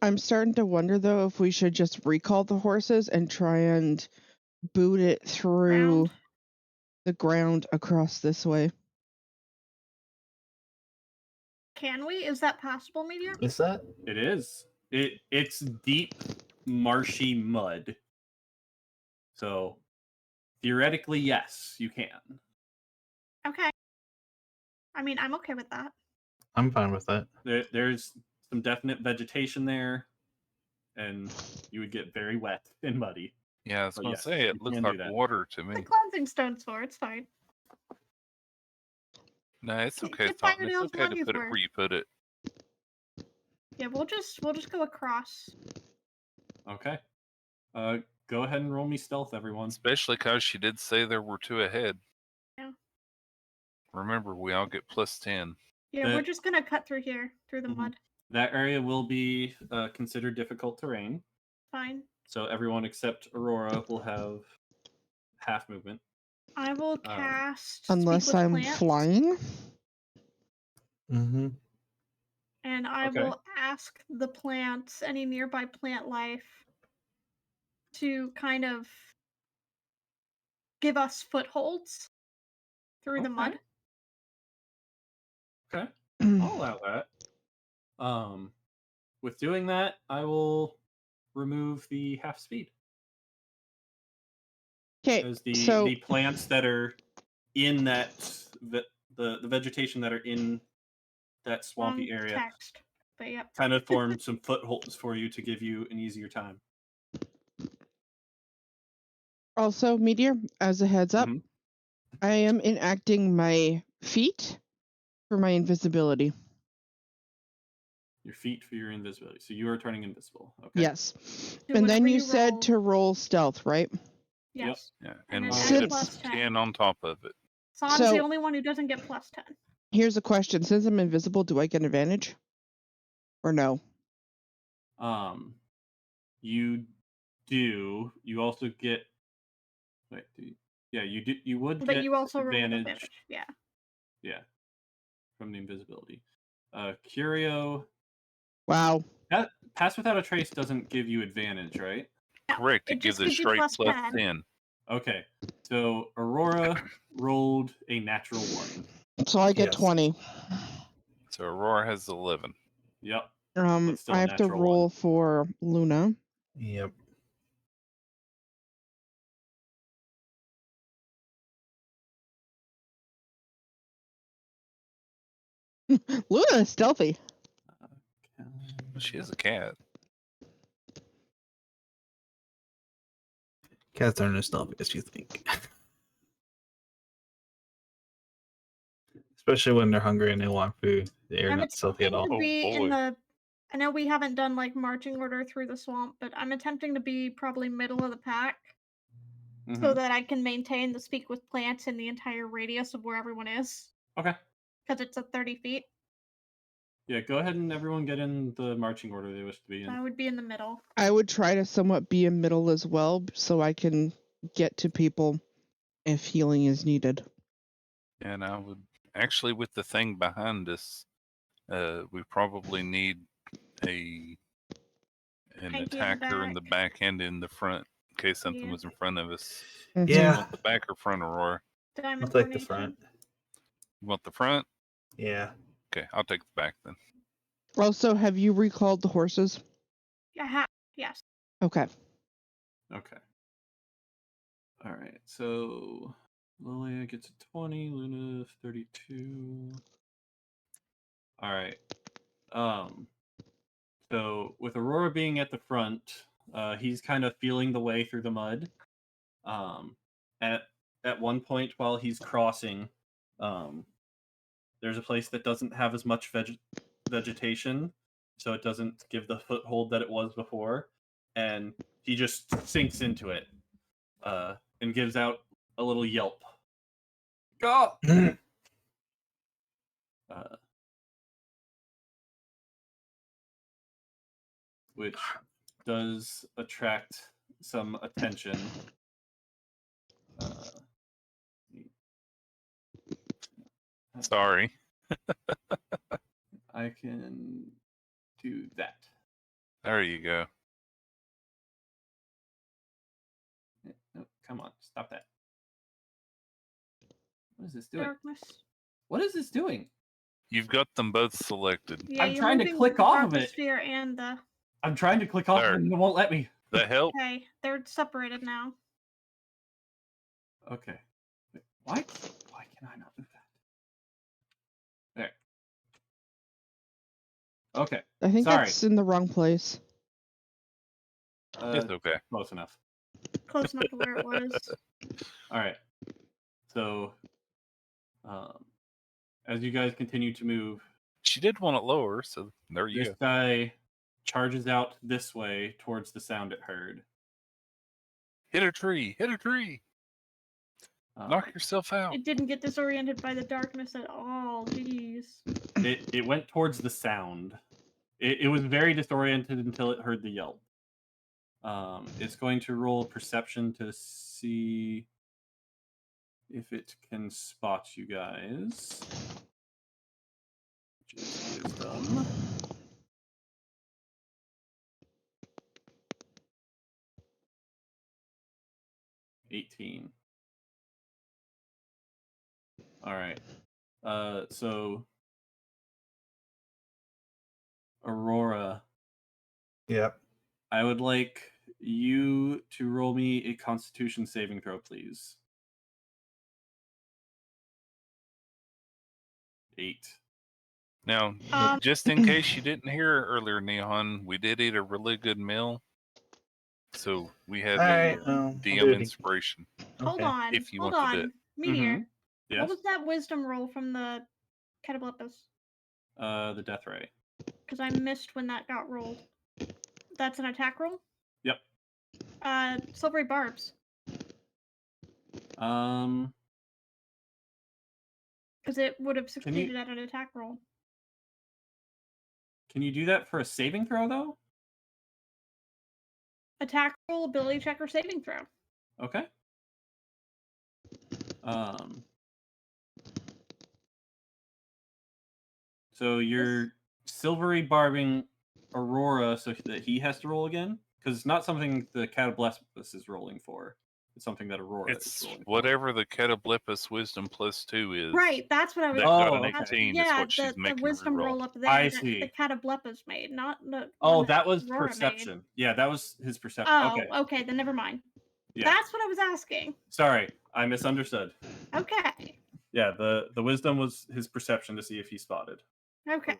I'm starting to wonder though if we should just recall the horses and try and boot it through the ground across this way. Can we? Is that possible, Meteor? Is that? It is. It's deep, marshy mud. So theoretically, yes, you can. Okay. I mean, I'm okay with that. I'm fine with that. There's some definite vegetation there, and you would get very wet and muddy. Yeah, I was But going to yes, say, you it looks can do like that. water to The me. cleansing stone's for it's fine. No, it's Get- okay, get Thornton. It's Firedale's okay to money's put it worth. where you put it. Yeah, we'll just go across. Okay. Go ahead and roll me stealth, everyone. Especially because she did say there were two ahead. Yeah. Remember, we all get plus 10. Yeah, we're just gonna cut through here, through the Mhm. mud. That area will be considered difficult terrain. Fine. So everyone except Aurora will have half movement. I will cast Unless Speak with I'm Plants, flying. Mm-hmm. and I Okay. will ask the plants, any nearby plant life, to kind of give us footholds through the mud. Okay. I'll allow that. With doing that, I will remove the half speed. Okay, As so the plants that are in that the vegetation that are in that swampy Wrong area text, but yep. kind of form some footholds for you to give you an easier time. Also, Meteor, as a heads up, Mhm. I am enacting my feet for my invisibility. Your feet for your invisibility. So you are turning invisible. Okay. Yes. Do And then whatever you you said roll. to roll stealth, right? Yes. Yeah, And and then we'll add get a plus 10. 10 on top of it. San's So- the only one who doesn't get plus 10. Here's a question. Since I'm invisible, do I get an advantage? Or no? You do. You also get. Wait. Yeah, you do. You would But get you also roll advantage. Yeah. Yeah, from the invisibility. Curio. Wow. Pass without a trace doesn't give you advantage, right? No, Correct. It it gives just a gives you straight plus plus 10. 10. Okay. So Aurora rolled a natural 1. So I get Yes. 20. So Aurora has 11. Yep. But still I a have to natural roll 1. for Luna. Yep. Luna is stealthy. She is a cat. Cats aren't as stealthy as you think. Especially when they're hungry and they want food. They're I'm not stealthy at all. attempting to be in boy. the. I know we haven't done like marching order through the swamp, but I'm attempting to be probably middle of the pack so Mhm. that I can maintain the speak with plants in the entire radius of where everyone is. Okay. Because it's at 30 feet. Yeah, go ahead and everyone get in the marching order they wish to be So in. I would be in the middle. I would try to somewhat be in middle as well so I can get to people if healing is needed. And I would actually, with the thing behind us, we probably need an Hanky in the attacker in the back and in the front in case something Yeah. was in front of us. Mhm. So you Yeah. want the back or front, Aurora? Diamond I'll take the formation. front. You want the front? Yeah. Okay, I'll take the back then. Also, have you recalled the horses? Yes. Okay. Okay. All right. So Lilia gets a 20, Luna 32. All right. So with Aurora being at the front, he's kind of feeling the way through the mud. At one point while he's crossing, there's a place that doesn't have as much vegetation, so it doesn't give the foothold that it was before, and he just sinks into it, and gives out a little yelp. Go! Which does attract some attention. Sorry. I can do that. There you go. No, come on, stop that. What is this doing? Darkness. What is this doing? You've got them both selected. Yeah, I'm you're trying to moving click the off of darkness it. sphere and the. I'm trying to click off of There. it and it won't let me. That help? Okay, they're separated now. Okay. Wait, why can I not do that? There. Okay. I think Sorry. that's in the wrong place. It's okay. Close enough. Close enough to where it was. All right. So, as you guys continue to move, She did want it lower, so there you this go. guy charges out this way towards the sound it heard. Hit a tree. Hit a tree. Knock yourself out. It didn't get disoriented by the darkness at all. Jeez. It went towards the sound. It was very disoriented until it heard the yelp. It's going to roll perception to see if it can spot you guys. Which is wisdom. $18. All right. So Aurora, Yep. I would like you to roll me a Constitution saving throw, please. 8. Now, just in case you didn't hear earlier, Neon, we did eat a really good meal. So we had All the right, I'll do DM it. inspiration. Hold Okay. on. If you hold want to do on. it. Meteor. Yes. What was that wisdom roll from the Cataplepus? The death ray. Because I missed when that got rolled. That's an attack roll? Yep. Silvery barbs. Because it would have succeeded at an attack roll. Can you do that for a saving throw though? Attack roll, ability check, or saving throw. Okay. So you're silvery barbing Aurora so that he has to roll again? Because it's not something the Cataplepus is rolling for. It's something that Aurora is It's rolling whatever the Cataplepus Wisdom +2 is. Right, that's what I was. That got Oh, an okay. 18 is Yeah, what she's the making wisdom re-roll. roll up there I that see. the Cataplepus made, not the. Oh, one that was Aurora perception. Made. Yeah, that was his perception. Oh, Okay. okay, then never mind. Yeah. That's what I was asking. Sorry, I misunderstood. Okay. Yeah, the wisdom was his perception to see if he spotted. Okay.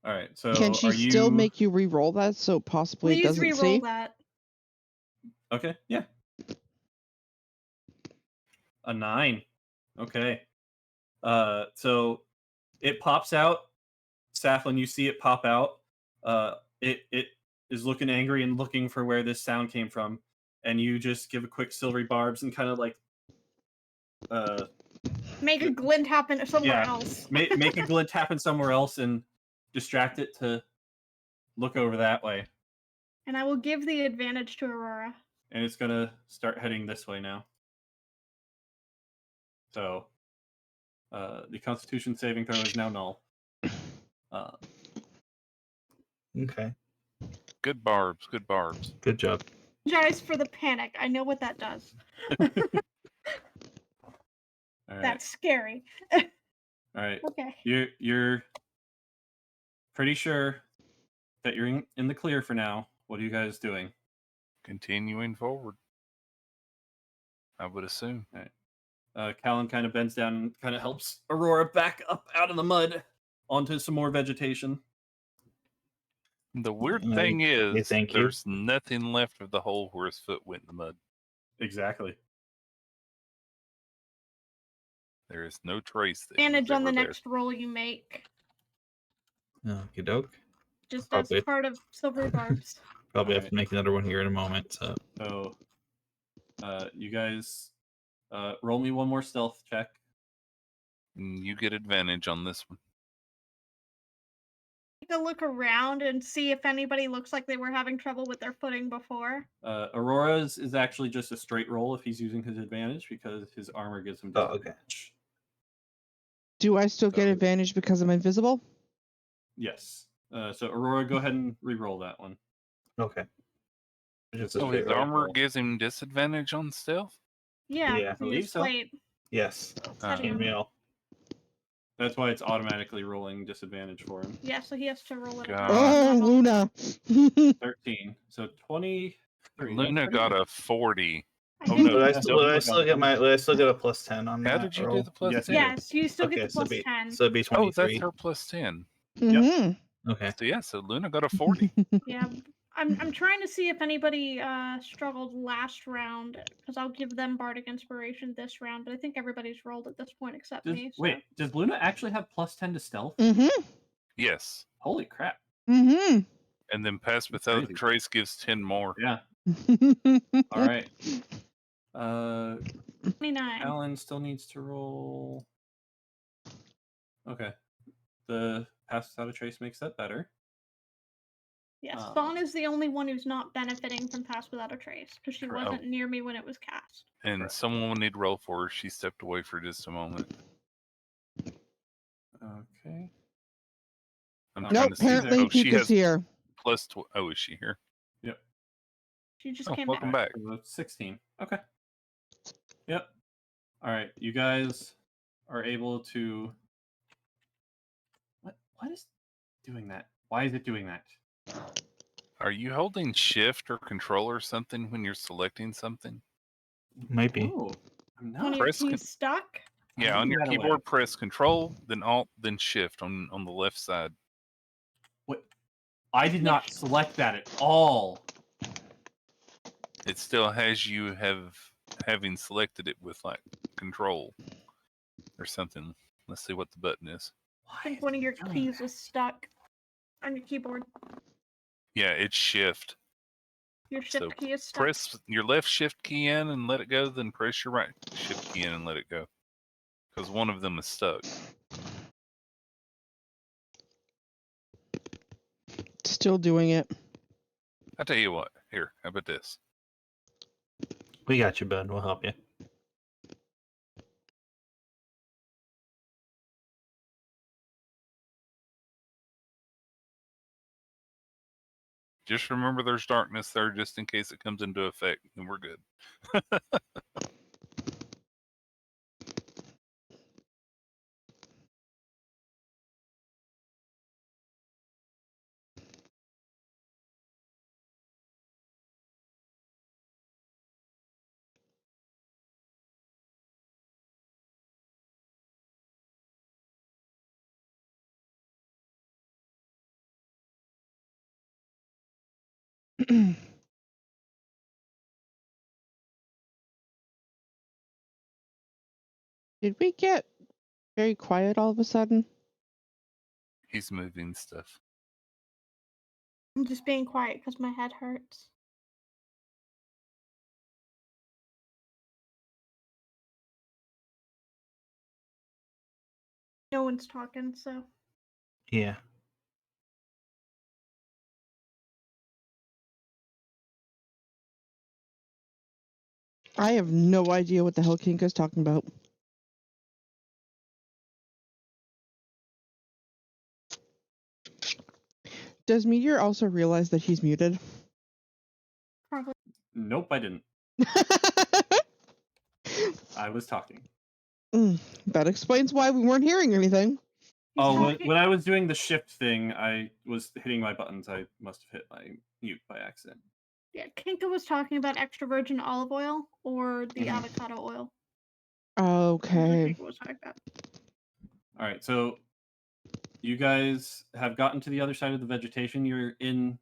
All right, so Can she are you still make you re-roll that so possibly it Please doesn't re-roll see? that. Okay, yeah. A 9. Okay. So it pops out. Saflin, you see it pop out. It is looking angry and looking for where this sound came from, and you just give a quick silvery barbs and kind of like Make a glint happen somewhere yeah, else. make a glint happen somewhere else and distract it to look over that way. And I will give the advantage to Aurora. And it's gonna start heading this way now. So the Constitution saving throw is now null. Okay. Good barbs. Good barbs. Good job. Apologize for the panic. I know what that does. All right. That's scary. All right. Okay. You're pretty sure that you're in the clear for now. What are you guys doing? Continuing forward. I would assume. All right. Callan kind of bends down and kind of helps Aurora back up out of the mud onto some more vegetation. The weird Like, thing is, thank you. there's nothing left of the hole where his foot went in the mud. Exactly. There is no trace that he was Advantage on the ever there. next roll you make. Okie doke. Just Probably. as part of silvery barbs. Probably have Alright. to make another one here in a moment. So So, you guys roll me one more stealth check. And you get advantage on this one. Take a look around and see if anybody looks like they were having trouble with their footing before. Aurora's is actually just a straight roll if he's using his advantage because his armor gives him Oh, okay. disadvantage. Do I still get So- advantage because I'm invisible? Yes. So Aurora, go ahead and re-roll that one. okay. Just a Oh, straight his roll. armor gives him disadvantage on stealth? Yeah, Yeah, I he believe used so. plate. Yes. Uh, Meal. That's why it's automatically rolling disadvantage for him. Yeah, so he has to roll it. God. Oh, Luna. 13. So 23. Luna got a 40. I Oh, didn't- no, Would I, no, would I still get my? Would I still get a +10 on How that did you roll? do the plus Yes, 10? Yes, you still get Okay, the so plus be 10. so it'd be Oh, 23. that's her plus 10. Mhm. Okay. So yeah, so Luna got a 40. Yeah, I'm trying to see if anybody struggled last round because I'll give them bardic inspiration this round, but I think everybody's rolled at this point except me. So. Wait, does Luna actually have +10 to stealth? Mhm. Yes. Holy crap. Mhm. And then pass without Crazy. trace gives 10 more. Yeah. All right. 29. Alan still needs to roll. Okay. The pass without a trace makes that better. Yes, Fawn is the only one who's not benefiting from Pass Without a Trace because she Correct. wasn't near me when it was cast. And Correct. someone will need to roll for her. She stepped away for just a moment. Okay. I'm Nope, trying Nope, to see. apparently Oh, she Pika's has here. plus. Oh, is she here? She just Oh, came welcome back. back. So 16. Okay. Yep. All right. You guys are able to. What is doing that? Why is it doing that? Are you holding shift or control or something when you're selecting something? Might be. Oh, I'm One of not. your Press keys stuck. Yeah, I on knew your that away. keyboard, press control, then alt, then shift on the left side. What? I did not select that at all. It still has you having selected it with like control or something. Let's see what the button is. I think one of your keys is stuck on your keyboard. Yeah, it's shift. Your shift So key is stuck. press your left shift key in and let it go, then press your right shift key in and let it go. Because one of them is stuck. Still doing it. I tell you what, here, how about this? We got you, bud. We'll help you. Just remember there's darkness there just in case it comes into effect, and we're good. Did we get very quiet all of a sudden? He's moving stuff. I'm just being quiet because my head hurts. No one's talking, so. Yeah. I have no idea what the hell Kinka's talking about. Does Meteor also realize that he's muted? Probably. Nope, I didn't. I was talking. That explains why we weren't hearing anything. He's Oh, talking. when I was doing the shift thing, I was hitting my buttons. I must have hit my mute by accident. Yeah, Kinka was talking about extra virgin olive oil or the Mhm. avocado oil. Okay. Kinka was talking about. All right, so you guys have gotten to the other side of the vegetation. You're in.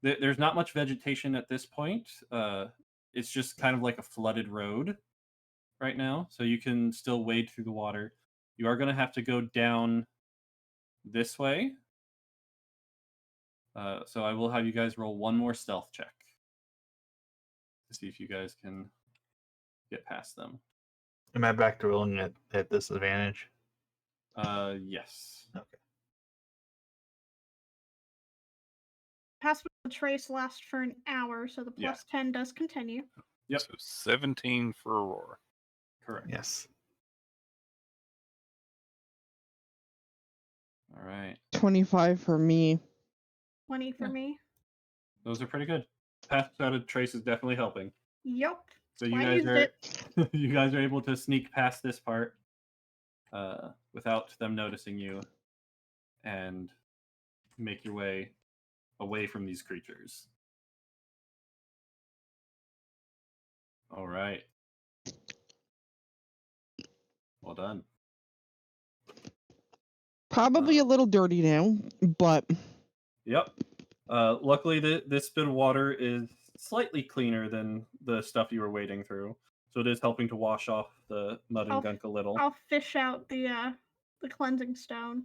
There's not much vegetation at this point. It's just kind of like a flooded road right now, so you can still wade through the water. You are going to have to go down this way. So I will have you guys roll one more stealth check to see if you guys can get past them. Am I back to rolling at disadvantage? Yes. Okay. Pass with the trace lasts for an hour, so the Yeah. plus 10 does continue. Yep. So 17 for Aurora. Correct. Yes. All right. 25 for me. 20 for me. Those are pretty good. Pass without a trace is definitely helping. Yup. So you I guys used are it. you guys are able to sneak past this part without them noticing you and make your way away from these creatures. All right. Well done. Probably a little dirty now, but Yep. Luckily, this bit of water is slightly cleaner than the stuff you were wading through, so it is helping to wash off the mud and gunk a little. I'll fish out the cleansing stone.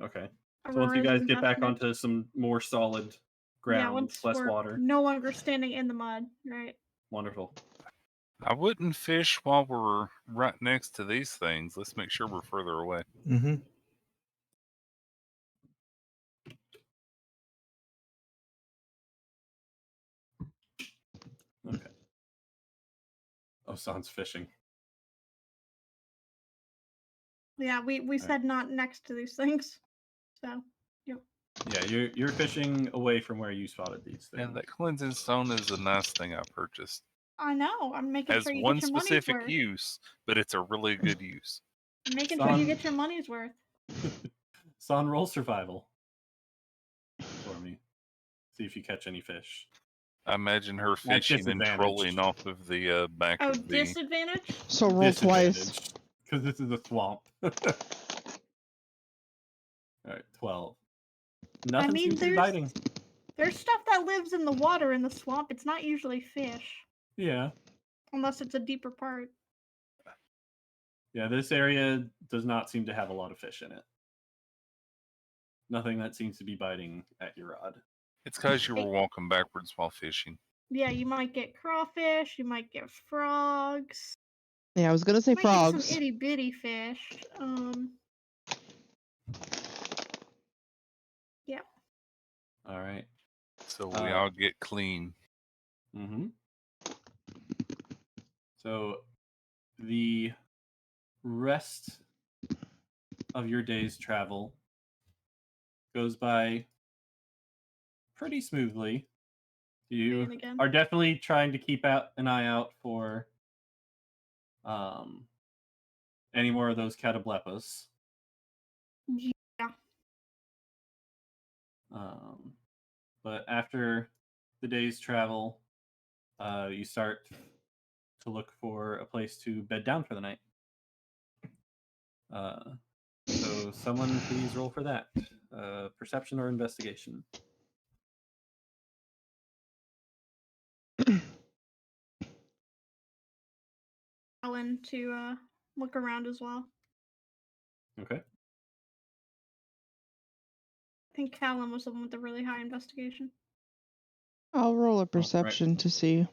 Okay. So once you guys get back onto some more solid ground, once less we're water. no longer standing in the mud, right? Wonderful. I wouldn't fish while we're right next to these things. Let's make sure we're further away. Mm-hmm. Okay. Osan's fishing. Yeah, we said not next to these things. So, yep. Yeah, you're fishing away from where you spotted these things. And that cleansing stone is a nice thing I purchased. I know. I'm making Has sure you one get your money's specific worth. use, but it's a really good use. I'm making sure you get your money's worth. San, roll survival for me. See if you catch any fish. I imagine her fishing and disadvantage. trolling off of the back Oh, of the. disadvantage? so roll twice. Because this is a swamp. Alright, 12. Nothing seems to be there's- biting. There's stuff that lives in the water in the swamp. It's not usually fish, Yeah. unless it's a deeper part. Yeah, this area does not seem to have a lot of fish in it. Nothing that seems to be biting at your rod. It's because you were walking backwards while fishing. Yeah, you might get crawfish. You might get frogs. Yeah, I was gonna say You might get frogs. some itty bitty fish. Yeah. All right. So we all get clean. Mm-hmm. So the rest of your day's travel goes by pretty smoothly. You And again. are definitely trying to keep an eye out for any more of those catoblepas. Yeah. But after the day's travel, you start to look for a place to bed down for the night. So someone please roll for that. Perception or investigation. Alan to look around as well. Okay. I think Callum was the one with the really high investigation. I'll roll a right. perception to see.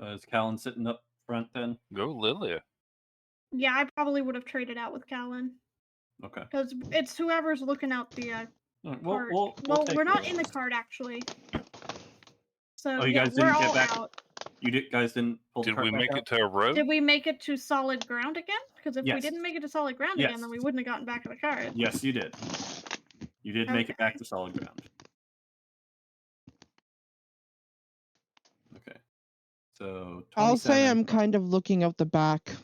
Is Callan sitting up front then? Go Lilia. Yeah, I probably would have traded out with Callan. Okay. Because it's whoever's looking out the All right, cart. we'll take we're not those. in the cart actually. So Oh, you yeah, guys we're didn't get all back? out. Guys didn't pull the Did cart we back make out? it to a road? Did we make it to solid ground again? Because if we Yes. didn't make it to solid ground Yes. again, then we wouldn't have gotten back in the cart. Yes, you did. You did make it Okay. back to solid ground. Okay. So 27. I'll say I'm kind of looking out the back,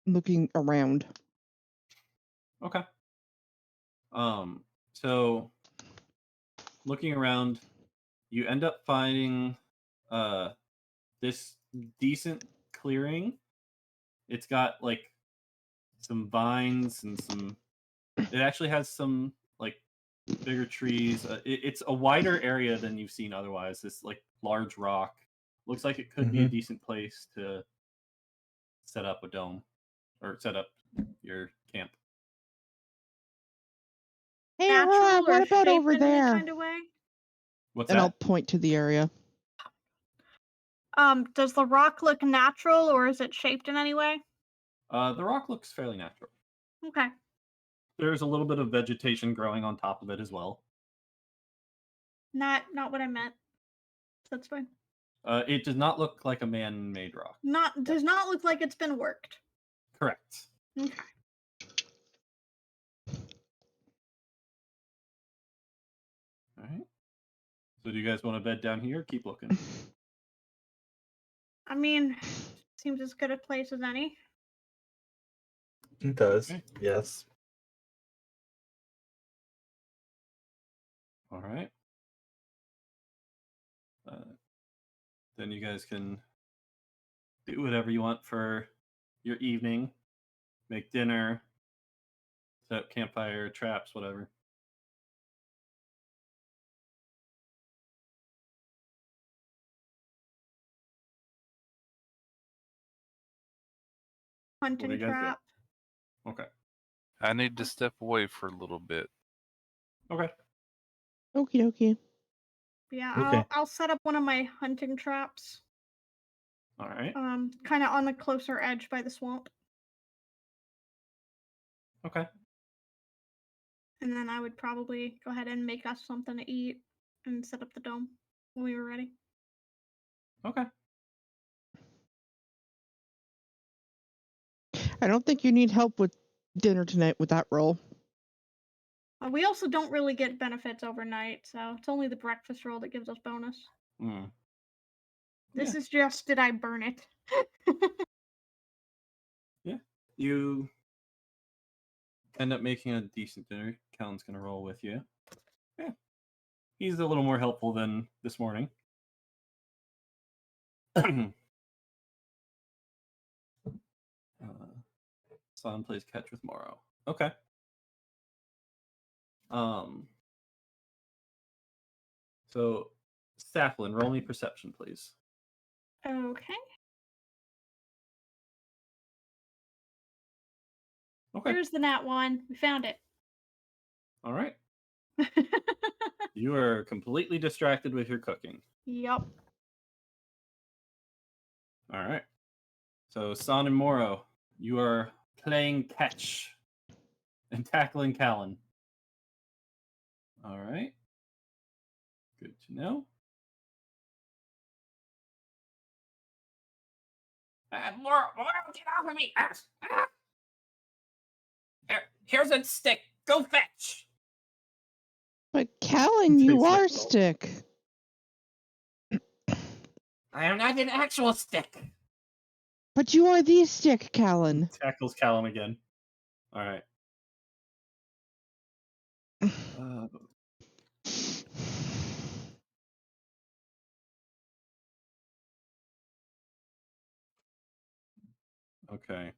looking around. Okay. So looking around, you end up finding this decent clearing. It's got like some vines and it actually has some like bigger trees. It's a wider area than you've seen otherwise. This like large rock looks like it could be a decent place to set up a dome or set up your camp. Hey, Natural what or about shaped over in any there? kind of way? What's And I'll that? point to the area. Does the rock look natural or is it shaped in any way? The rock looks fairly natural. Okay. There's a little bit of vegetation growing on top of it as well. Not what I meant. That's fine. It does not look like a man-made rock. Does not look like it's been worked. Correct. Okay. All right. So do you guys want to bed down here or keep looking? I mean, seems as good a place as any. It does. Okay. Yes. All right. Then you guys can do whatever you want for your evening. Make dinner, set up campfire, traps, whatever. Hunt What do and you guys trap. do? Okay. I need to step away for a little bit. Okay. Okie dokie. Yeah, Okay. I'll set up one of my hunting traps. All right. Kind of on the closer edge by the swamp. Okay. And then I would probably go ahead and make us something to eat and set up the dome when we were ready. Okay. I don't think you need help with dinner tonight with that roll. We also don't really get benefits overnight, so it's only the breakfast roll that gives us bonus. Mm. This is just, did I burn it? Yeah. You end up making a decent dinner. Callan's going to roll with you. Yeah. He's a little more helpful than this morning. Slan plays catch with Morrow. Okay. So, Saflin, roll me perception, please. Okay. Okay. Here's the nat one. We found it. All right. You are completely distracted with your cooking. Yup. All right. So, San and Moro, you are playing catch and tackling Callan. All right. Good to know. Moro, get off of me! Here's a stick. Go fetch. But Callan, Takes you like are 12. stick. I am not an actual stick. But you are the stick, Callan. Tackles Callan again. All right. Okay.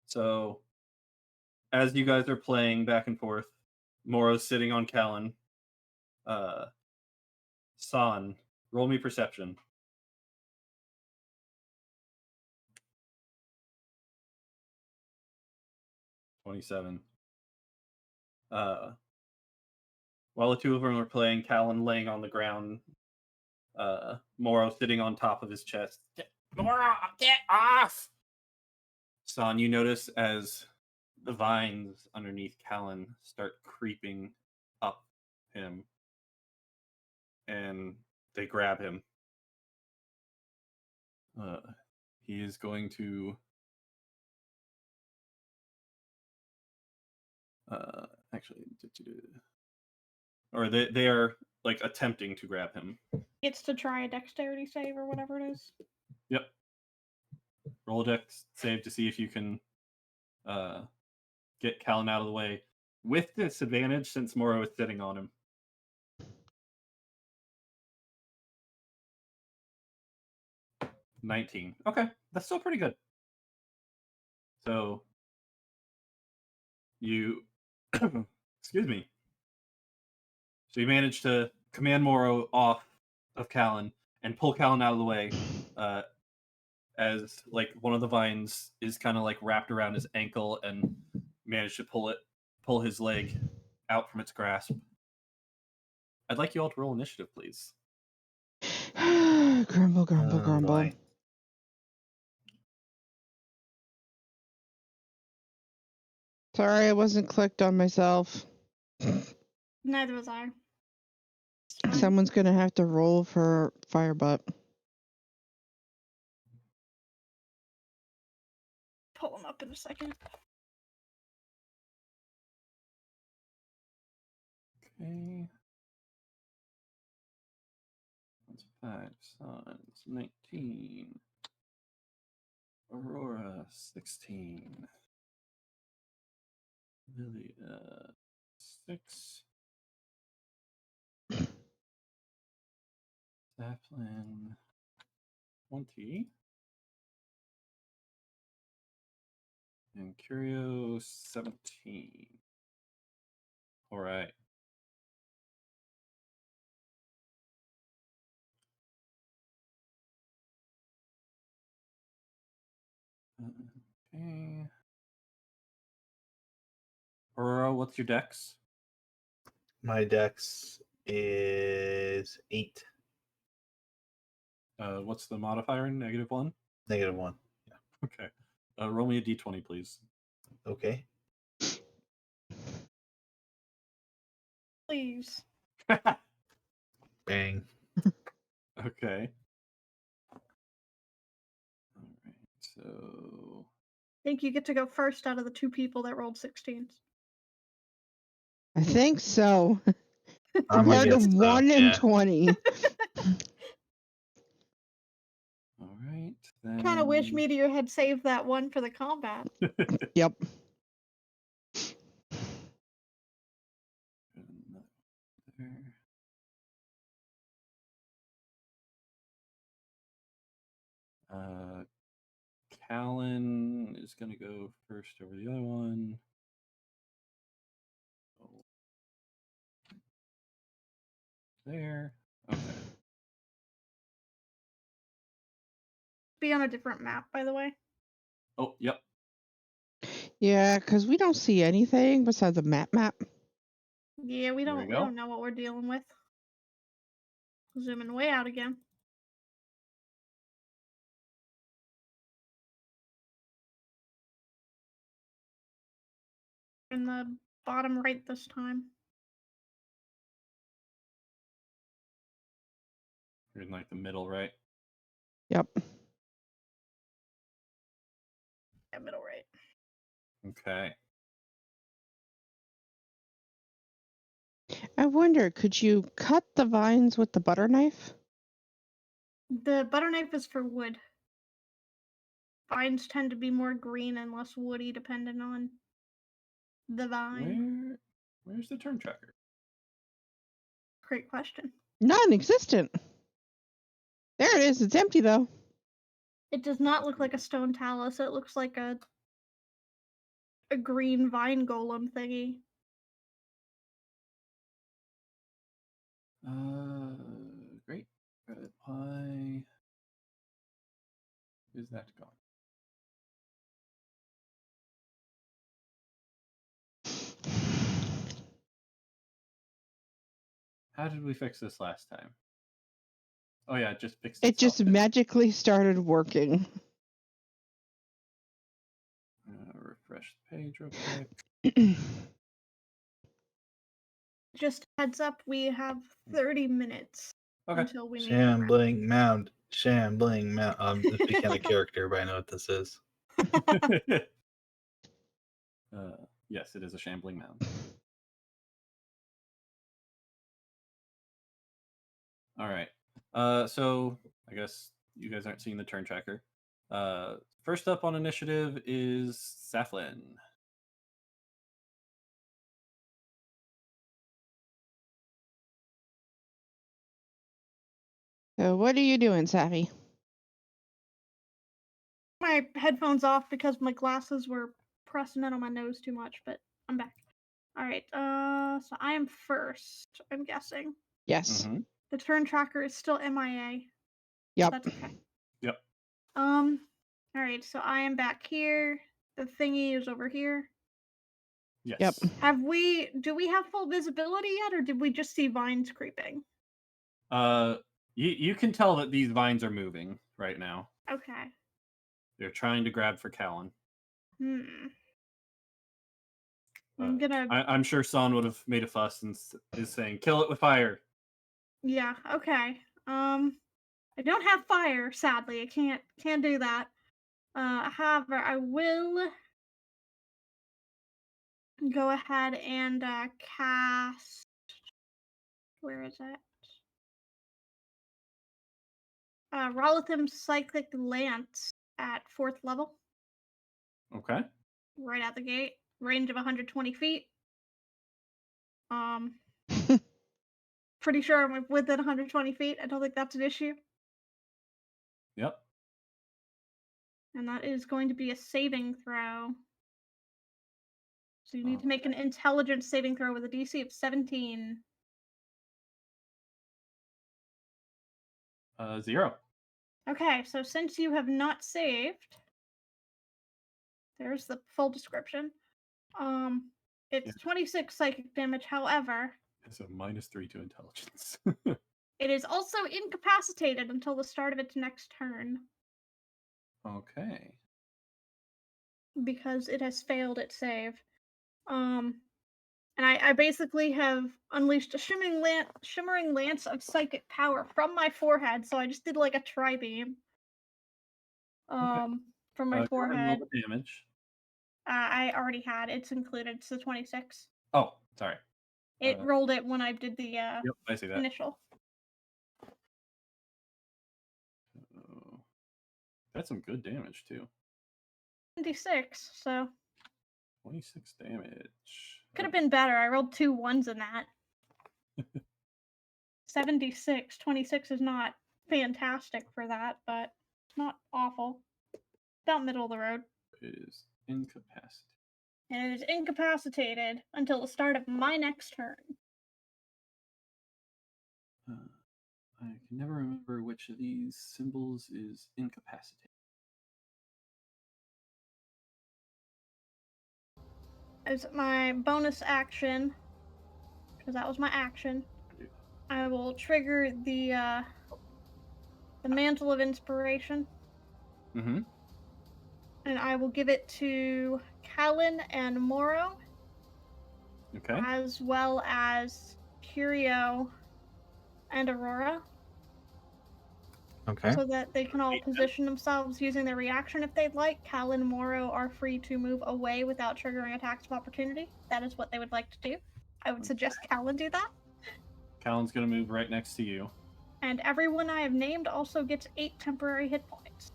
So as you guys are playing back and forth, Moro's sitting on Callan. San, roll me perception. 27. While the two of them are playing, Callan laying on the ground, Moro sitting on top of his chest. Moro, get off! San, you notice as the vines underneath Callan start creeping up him, and they grab him. He is going to actually, or they are like attempting to grab him. Gets to try a dexterity save or whatever it is. Yep. Roll a dex save to see if you can get Callan out of the way with disadvantage since Moro is sitting on him. $19. Okay, that's still pretty good. So you, excuse me. So you managed to command Moro off of Callan and pull Callan out of the way, as like one of the vines is kind of like wrapped around his ankle and managed to pull his leg out from its grasp. I'd like you all to roll initiative, please. Grumble, grumble, grumble. Boy. Sorry, I wasn't clicked on myself. Neither was I. It's fine. Someone's gonna have to roll for Firebutt. Pull him up in a second. Okay. That's 5. Sons, 19. Aurora, 16. Lilia, 6. Saflin, 20. And Curio, 17. All right. Okay. Aurora, what's your dex? My dex is 8. What's the modifier? -1? -1. Okay. Roll me a d20, please. Okay. Please. Bang. Okay. All right. So I think you get to go first out of the two people that rolled 16s. I think so. I'm gonna Compared to guess so, 1 yeah. and 20. all right. Then Kind of wish Meteor had saved that one for the combat. Yep. There. Callan is going to go first over the other one. Oh. There. Okay. Be on a different map, by the way. Oh, yep. Yeah, because we don't see anything besides a map. Yeah, we There don't we we go. don't know what we're dealing with. Zooming way out again. In the bottom right this time. You're in like the middle, right? Yep. Yeah, middle right. Okay. I wonder, could you cut the vines with the butter knife? The butter knife is for wood. Vines tend to be more green and less woody depending on the vine. Where's the turn tracker? Great question. Non-existent. There it is. It's empty though. It does not look like a stone talus. It looks like a green vine golem thingy. Great. Why is that gone? How did we fix this last time? Oh yeah, it just fixed It itself. just magically started working. Refresh the page real quick. Just heads up, we have 30 minutes Okay. until we need Shambling mound. Shambling mound. This became a character, but I know what this is. Yes, it is a shambling mound. All right. So I guess you guys aren't seeing the turn tracker. First up on initiative is Saflin. So what are you doing, Safi? my headphones off because my glasses were pressing in on my nose too much, but I'm back. All right. So I am first, I'm guessing. Yes. Mm-hmm. The turn tracker is still MIA. Yep. That's okay. Yep. All right, so I am back here. The thingy is over here. Yes. Yep. Do we have full visibility yet, or did we just see vines creeping? You can tell that these vines are moving right now. Okay. They're trying to grab for Callan. I'm gonna. I'm sure Son would have made a fuss and is saying, "Kill it with fire." Yeah. Okay. I don't have fire, sadly. I can't do that. However, I will go ahead and cast. Where is it? Rolithim's Cyclic Lance at 4th level. Okay. Right out the gate. Range of 120 feet. Pretty sure I'm within 120 feet. I don't think that's an issue. Yep. And that is going to be a saving throw. So you need to make an intelligence saving throw with a DC of 17. 0. Okay, so since you have not saved, there's the full description. It's 26 psychic damage. However, it's a -3 to intelligence. it is also incapacitated until the start of its next turn Okay. because it has failed its save. And I basically have unleashed a shimmering lance of psychic power from my forehead. So I just did like a tri-beam. From my Go ahead and forehead. roll the damage. I already had. It's included. It's the 26. Oh, sorry. It rolled it when I did the Yep, I see that. initial. That's some good damage too. 26, so 26 damage. could have been better. I rolled 2 1s in that. 76. 26 is not fantastic for that, but it's not awful. About middle of the road. It is incapacitated. And it is incapacitated until the start of my next turn. I can never remember which of these symbols is incapacitated. As my bonus action, because that was my action, I will trigger the Mantle of Inspiration. Mm-hmm. And I will give it to Callan and Moro, Okay. as well as Curio and Aurora, Okay. so that they can all position themselves using their reaction if they'd like. Callan and Moro are free to move away without triggering attacks of opportunity. That is what they would like to do. I would suggest Callan do that. Callan's going to move right next to you. And everyone I have named also gets 8 temporary hit points.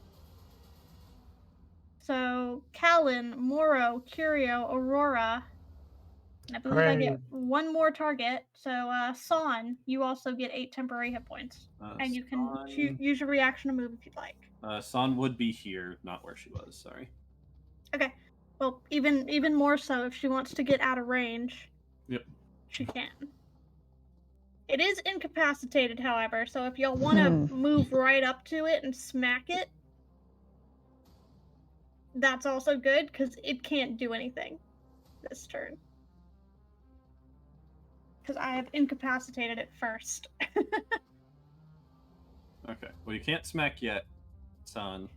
So Callan, Moro, Curio, Aurora, and I believe I get Hooray. one more target. So San, you also get 8 temporary hit points. And you can use your reaction to move if you'd like. San would be here, not where she was, sorry. Okay. Well, even more so if she wants to get out of range. Yep. She can. It is incapacitated, however, so if y'all want to move right up to it and smack it, that's also good, because it can't do anything this turn. Because I have incapacitated it first. Okay. Well, you can't smack yet, San.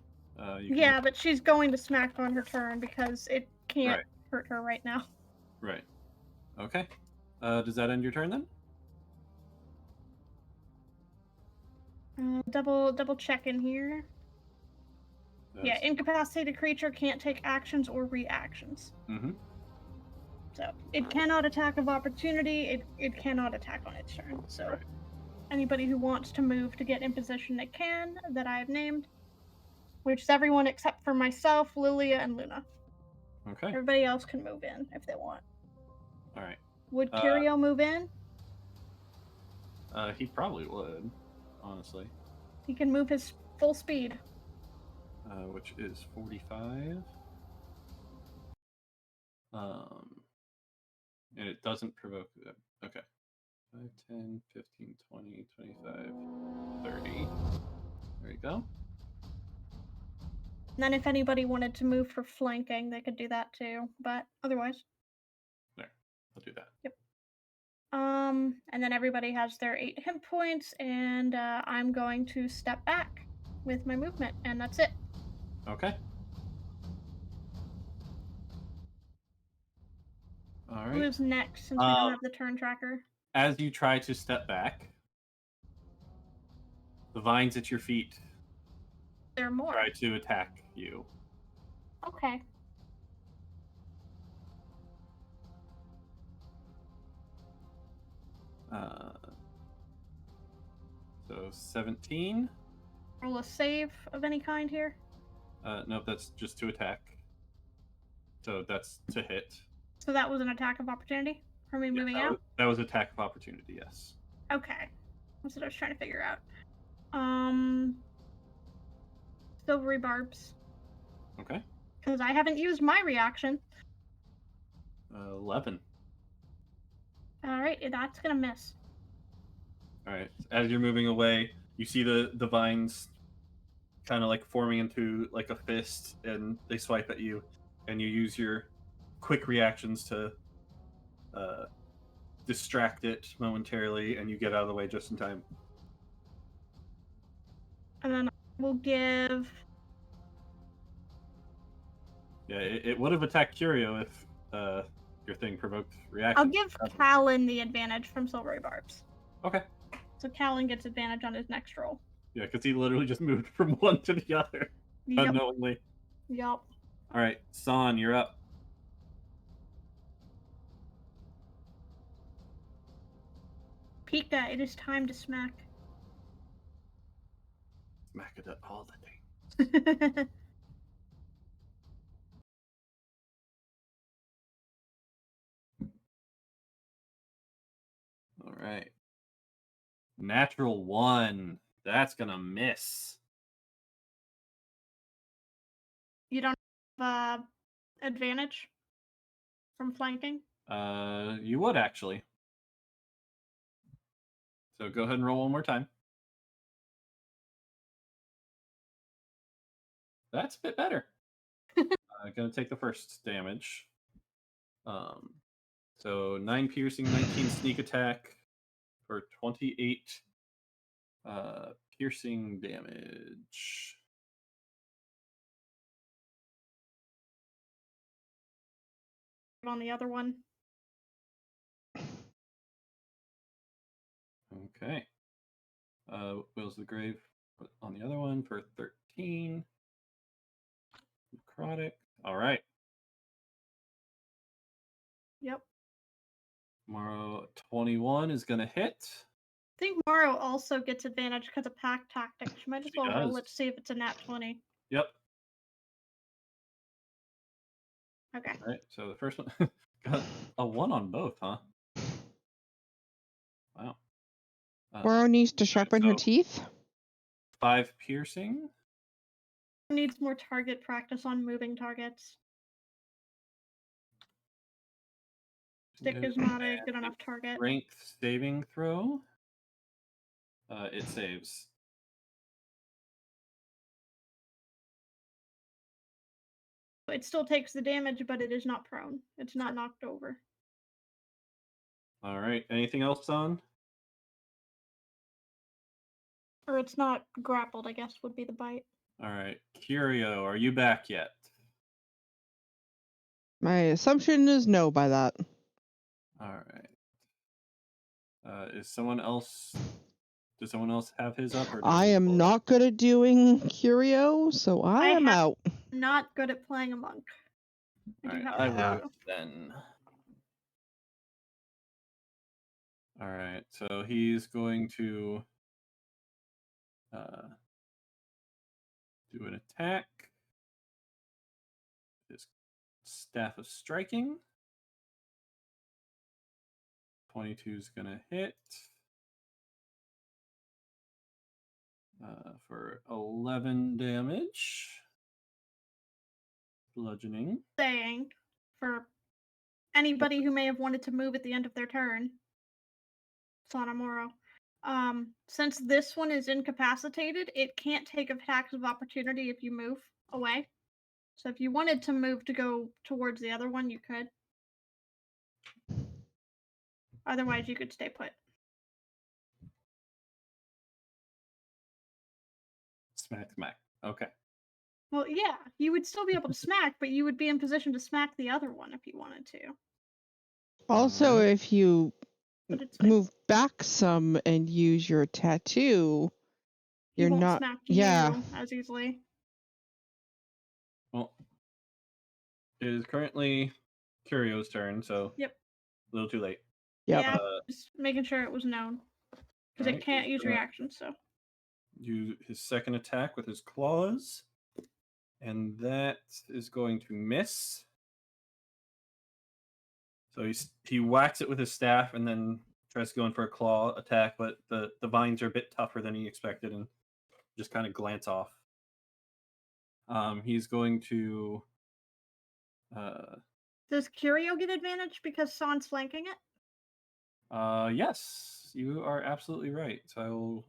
Yeah, but she's going to smack on her turn because it can't Right. hurt her right now. Right. Okay. Does that end your turn then? Double check in here. Yeah, That's- incapacitated creature can't take actions or reactions. Mhm. So it cannot attack of opportunity. It cannot attack on its turn. So Right. anybody who wants to move to get in position they can, that I have named, which is everyone except for myself, Lilia, and Luna. Okay. Everybody else can move in if they want. All right. Would Curio move in? He probably would, honestly. He can move his full speed. Which is 45. And it doesn't provoke them. Okay. 5, 10, 15, 20, 25, 30. There you go. And then if anybody wanted to move for flanking, they could do that too. But otherwise. There. I'll do that. Yep. And then everybody has their 8 hit points, and I'm going to step back with my movement, and that's it. Okay. All right. Who's next, since we don't have the turn tracker? As you try to step back, the vines at your feet There are more. try to attack you. Okay. So 17. Roll a save of any kind here. Nope, that's just to attack. So that's to hit. So that was an attack of opportunity for me moving out? That was attack of opportunity, yes. Okay. That's what I was trying to figure out. Silvery barbs. Okay. Because I haven't used my reaction. 11. Alright, that's gonna miss. Alright. As you're moving away, you see the vines kind of like forming into like a fist, and they swipe at you, and you use your quick reactions to distract it momentarily, and you get out of the way just in time. And then we'll give... Yeah, it would have attacked Curio if your thing provoked reaction. I'll give Callan the advantage from Silvery Barbs. Okay. So Callan gets advantage on his next roll. Yeah, because he literally just moved from one to the other unknowingly. Yup. All right, San, you're up. Pika, it is time to smack. Smack it at all the things. All right. Natural 1. That's gonna miss. You don't have advantage from flanking? You would actually. So go ahead and roll one more time. That's a bit better. Gonna take the first damage. So 9 piercing, 19 sneak attack for 28 piercing damage. On the other one. Okay. Wheels of the Grave on the other one for 13. Necrotic. All right. Yep. Tomorrow 21 is going to hit. I think Morrow also gets advantage because of pack tactics. She might as She well roll does. it to see if it's a nat 20. Yep. Okay. All right. So the first one got a 1 on both, huh? Wow. Morrow needs to sharpen her so- teeth. 5 piercing. Needs more target practice on moving targets. Stick is not a good enough target. Strength saving throw. It saves. It still takes the damage, but it is not prone. It's not knocked over. All right. Anything else on? Or it's not grappled, I guess, would be the bite. All right. Curio, are you back yet? My assumption is no by that. All right. Is someone else? Does someone else have his up? Or did I we am pull it? not good at doing curio, so I am out. Not good at playing a monk. I All do right. have I to will do. then. All right. So he's going to do an attack. His staff of striking. 22 is going to hit for 11 damage. Bludgeoning. Saying, for anybody who may have wanted to move at the end of their turn, Sana Moro, since this one is incapacitated, it can't take attacks of opportunity if you move away. So if you wanted to move to go towards the other one, you could. Otherwise, you could stay put. Smack, smack. Okay. Well, yeah, you would still be able to smack, but you would be in position to smack the other one if you wanted to. Also, Alright. if you But it's fine. move back some and use your tattoo, He you're won't not. smack Yeah. you as easily. Well, it is currently Curio's turn, so Yep. a little too late. Yep. Yeah, just making sure it was known. Because Alright, it can't he's use gonna reactions, so. use his second attack with his claws, and that is going to miss. So he whacks it with his staff and then tries to go in for a claw attack, but the vines are a bit tougher than he expected and just kind of glance off. He's going to Does Curio get advantage because San's flanking it? yes, you are absolutely right. So I will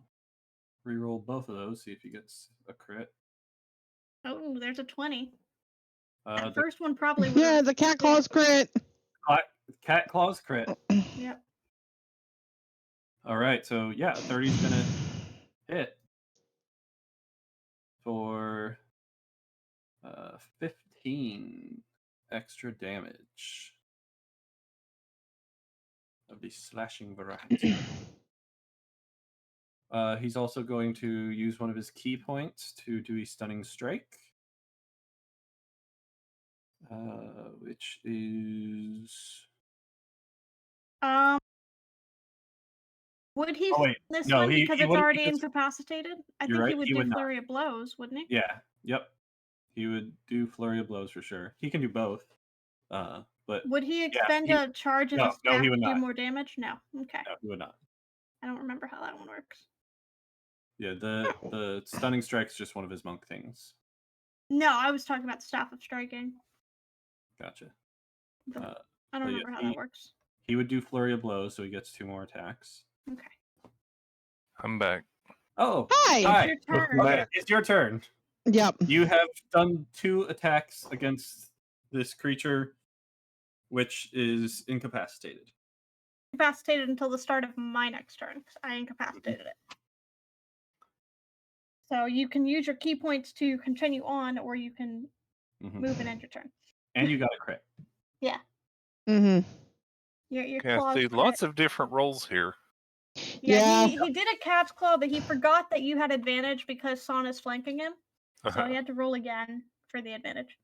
re-roll both of those, see if he gets a crit. Oh, there's a 20. The That first one probably would Yeah, have. the cat claws crit. cat claws crit. Yep. All right, so yeah, 30's gonna hit for 15 extra damage of the slashing variety. He's also going to use one of his key points to do a stunning strike, which is. Would he Oh, wait. this No, one he because it's wouldn't already because- incapacitated? I You're think he right, would he do would not. flurry of blows, wouldn't he? Yeah. Yep. He would do flurry of blows for sure. He can do both. But Would he expend he- a charge in no, his no, staff he to would do not. more damage? No. Okay. no, he would not. I don't remember how that one works. Yeah, the stunning strike is just one of his monk things. No, I was talking about the Staff of Striking. Gotcha. The- Uh, I don't so yeah, remember how that works. He would do Flurry of Blows, so he gets 2 more attacks. Okay. I'm back. Oh, Hi. hi. It's your turn. Welcome Okay, back. it's your turn. Yep. You have done 2 attacks against this creature, which is incapacitated. Incapacitated until the start of my next turn, because I incapacitated it. So you can use your key points to continue on, or you can Mhm. move and end your turn. And you got a crit. Yeah. Mm-hmm. Your Okay, I claws see crit. lots of different rolls here. Yeah. He did a cat's claw, but he forgot that you had advantage because Son is flanking him. So he had to roll again for the advantage.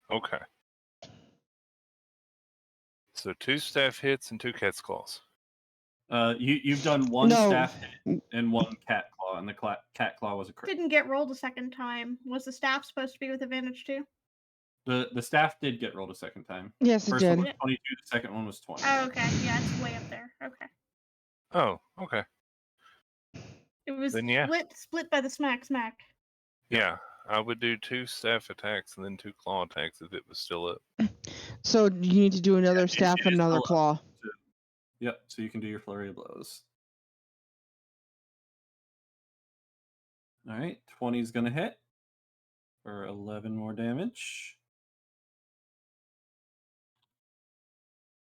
Okay. So 2 staff hits and 2 cat's claws. You've done 1 No. staff hit and 1 cat claw, and the cat claw was a crit. Didn't get rolled a second time. Was the staff supposed to be with advantage too? The staff did get rolled a second time. Yes, it First one did. was 22, the second one was 20. Oh, okay. Yeah, it's way up there. Okay. Oh, okay. It was Then yeah. split by the smack. Yeah, I would do 2 staff attacks and then 2 claw attacks if it was still up. So you need to do another it staff is and another still up. claw. Yep, so you can do your Flurry of Blows. Alright, 20 is going to hit for 11 more damage.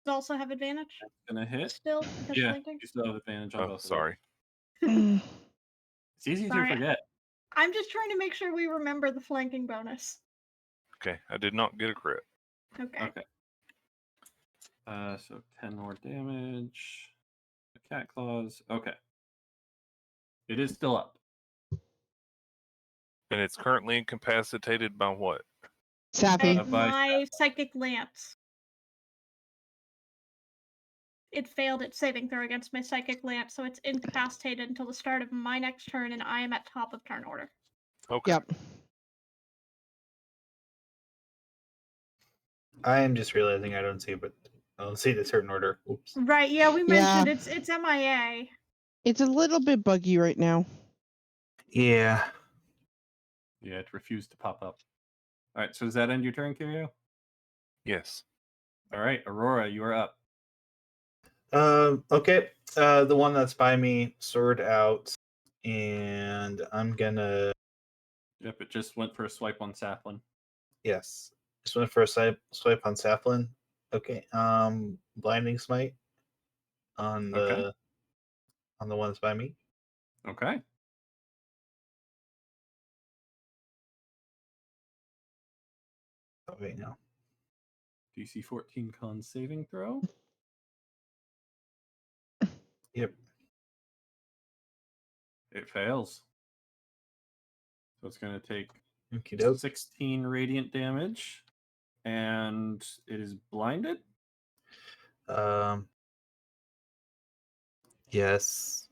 Does also have advantage Going to hit. still because Yeah, flanking? you still have advantage on Oh, both of them. sorry. It's easy Sorry. to forget. I'm just trying to make sure we remember the flanking bonus. Okay, I did not get a crit. Okay. Okay. So 10 more damage. The cat claws. Okay. It is still up. And it's currently incapacitated by what? Sappy. by My psychic lance. It failed its saving throw against my psychic lance, so it's incapacitated until the start of my next turn, and I am at top of turn order. Okay. Yep. I am just realizing I don't see the turn order. Oops. Right, yeah, we Yeah. mentioned it's MIA. It's a little bit buggy right now. Yeah. Yeah, it refused to pop up. All right, so does that end your turn, Kirio? Yes. All right, Aurora, you are up. Okay. The one that's by me, sword out, and I'm gonna Yep, it just went for a swipe on Saplin. yes. Just went for a swipe on Saplin. Okay. Blinding smite on the one that's by me. Okay. Oh wait, no. DC 14 con saving throw. Yep. It fails. So it's going to take Okie doke. 16 radiant damage, and it is blinded. Yes.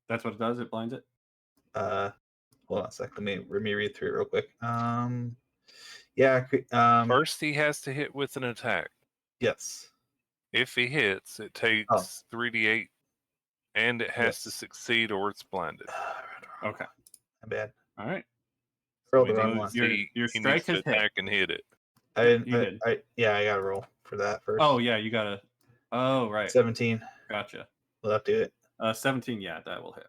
That's what it does. It blinds it. Hold on a sec. Let me read through it real quick. Yeah. First, he has to hit with an attack. Yes. If he hits, it takes 3d8, and it has to Yes. succeed or it's blinded. Okay. My bad. All right. Rolled the we wrong do one. Your he strike needs to has hit. attack and hit it. I Yeah, didn't. you did. I got to roll for that first. Oh, yeah, you got to. Oh, right. 17. Gotcha. Will that do it? 17, yeah, that will hit.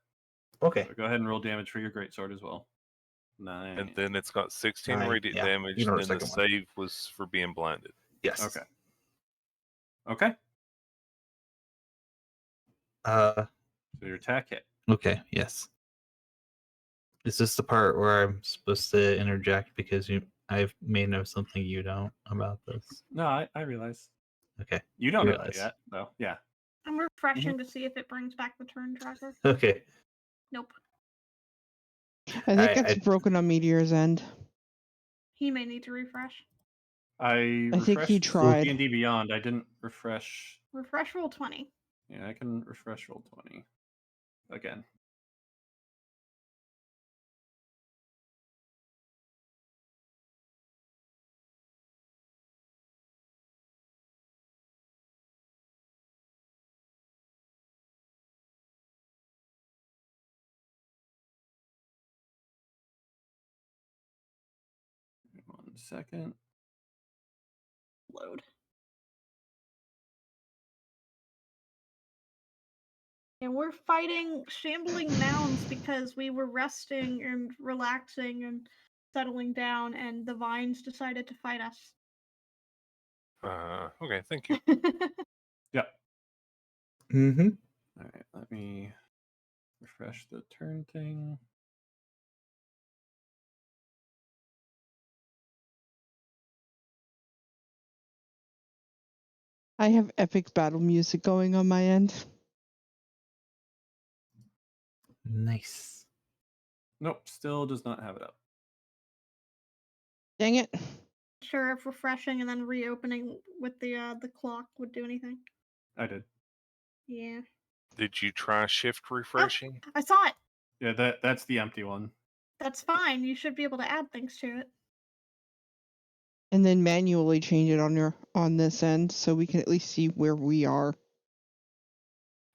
Okay. So go ahead and roll damage for your greatsword as well. 9. And then it's got 16 Nine, radiant yeah. damage, You know and the then the second one. save was for being blinded. Yes. Okay. Okay. Uh. So your attack hit. Okay. Yes. Is this the part where I'm supposed to interject because I may know something you don't about this? No, I realize. Okay. You don't You know that realize. yet, though. Yeah. I'm refreshing to see if it brings back the turn tracker. Okay. Nope. I think it's broken on Meteor's end. He may need to refresh. I think he refreshed tried. D&D Beyond. I didn't refresh. Refresh roll 20. Yeah, I can refresh roll 20 again. second. Load. And we're fighting shambling mounds because we were resting and relaxing and settling down, and the vines decided to fight us. Okay, thank you. Yep. Mm-hmm. All right, let me refresh the turn thing. I have epic battle music going on my end. Nice. Nope, still does not have it up. Dang it. Sure if refreshing and then reopening with the clock would do anything. I did. Yeah. Did you try shift refreshing? I saw it. Yeah, that's the empty one. That's fine. You should be able to add things to it. And then manually change it on this end so we can at least see where we are.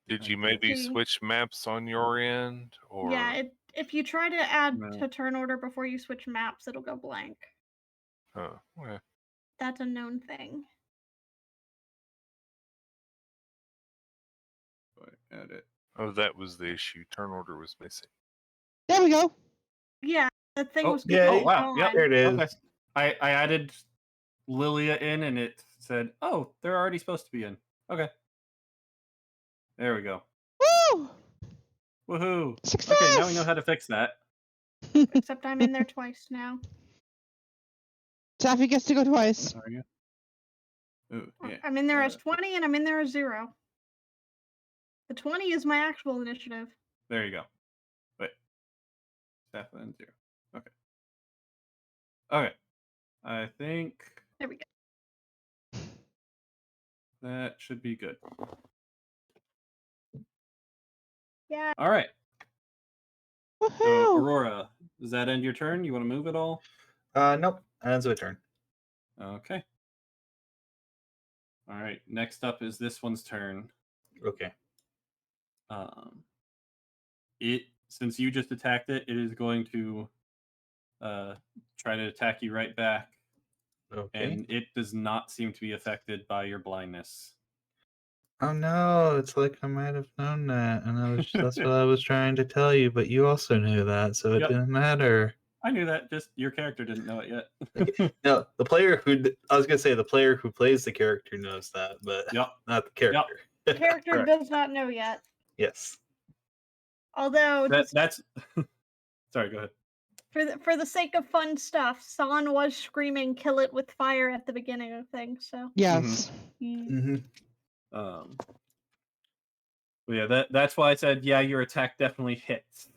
Did you Okay. maybe See. switch maps on your end, or Yeah, if you try to add No. to turn order before you switch maps, it'll go blank. Oh, okay. That's a known thing. Add it. Oh, that was the issue. Turn order was missing. There we go. Yeah, the thing Oh, was yeah, completely wow, gone. yep. There it is. Okay. I added Lilia in, and it said, "Oh, they're already supposed to be in." Okay. There we go. Woo! Woohoo! Success! Okay, now we know how to fix that. Except I'm in there twice now. Taffy gets to go twice. Are you? Ooh, yeah. I'm in there as 20 and I'm in there as 0. The 20 is my actual initiative. There you go. Wait. Staff and 0. Okay. Okay. I think There we go. that should be good. Yeah. All right. So, Woohoo! Aurora, does that end your turn? You want to move at all? Nope. Ends my turn. Okay. All right. Next up is this one's turn. Okay. It since you just attacked it, it is going to try to attack you right back, Okay. and it does not seem to be affected by your blindness. Oh no, it's like I might have known that, and that's what I was trying to tell you, but you also knew that, so it Yep. didn't matter. I knew that. Just your character didn't know it yet. No, the player who plays the character knows that, but Yep. not the character. The character Correct. does not know yet. Yes. Although, That's. Sorry. Go ahead. for the sake of fun stuff, San was screaming "kill it with fire" at the beginning of things. So Yes. Mm-hmm. But yeah, that's why I said your attack definitely hits,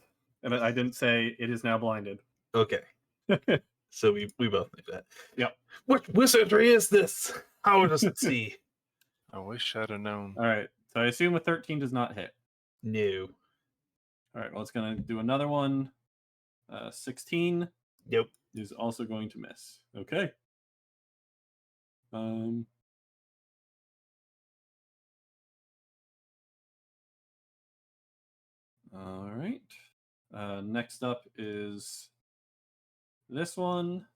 and I didn't say it is now blinded. Okay. So we both knew that. Yep. What wizardry is this? How does it see? I wish I'd have known. All right. So I assume a 13 does not hit. No. All right. Well, it's going to do another one. 16. Yep. Is also going to miss. Okay. All right. Next up is this one.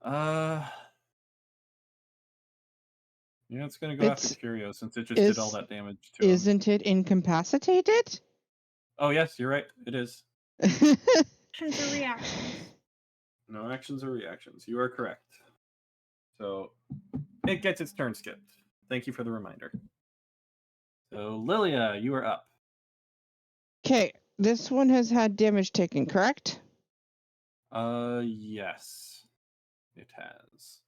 Yeah, it's going to go after Curio since it just did all that damage to him. Isn't it incapacitated? Oh, yes, you're right. It is. actions or reactions. No actions or reactions. You are correct. So it gets its turn skipped. Thank you for the reminder. So Lilia, you are up. Okay, this one has had damage taken, correct? Yes, it has.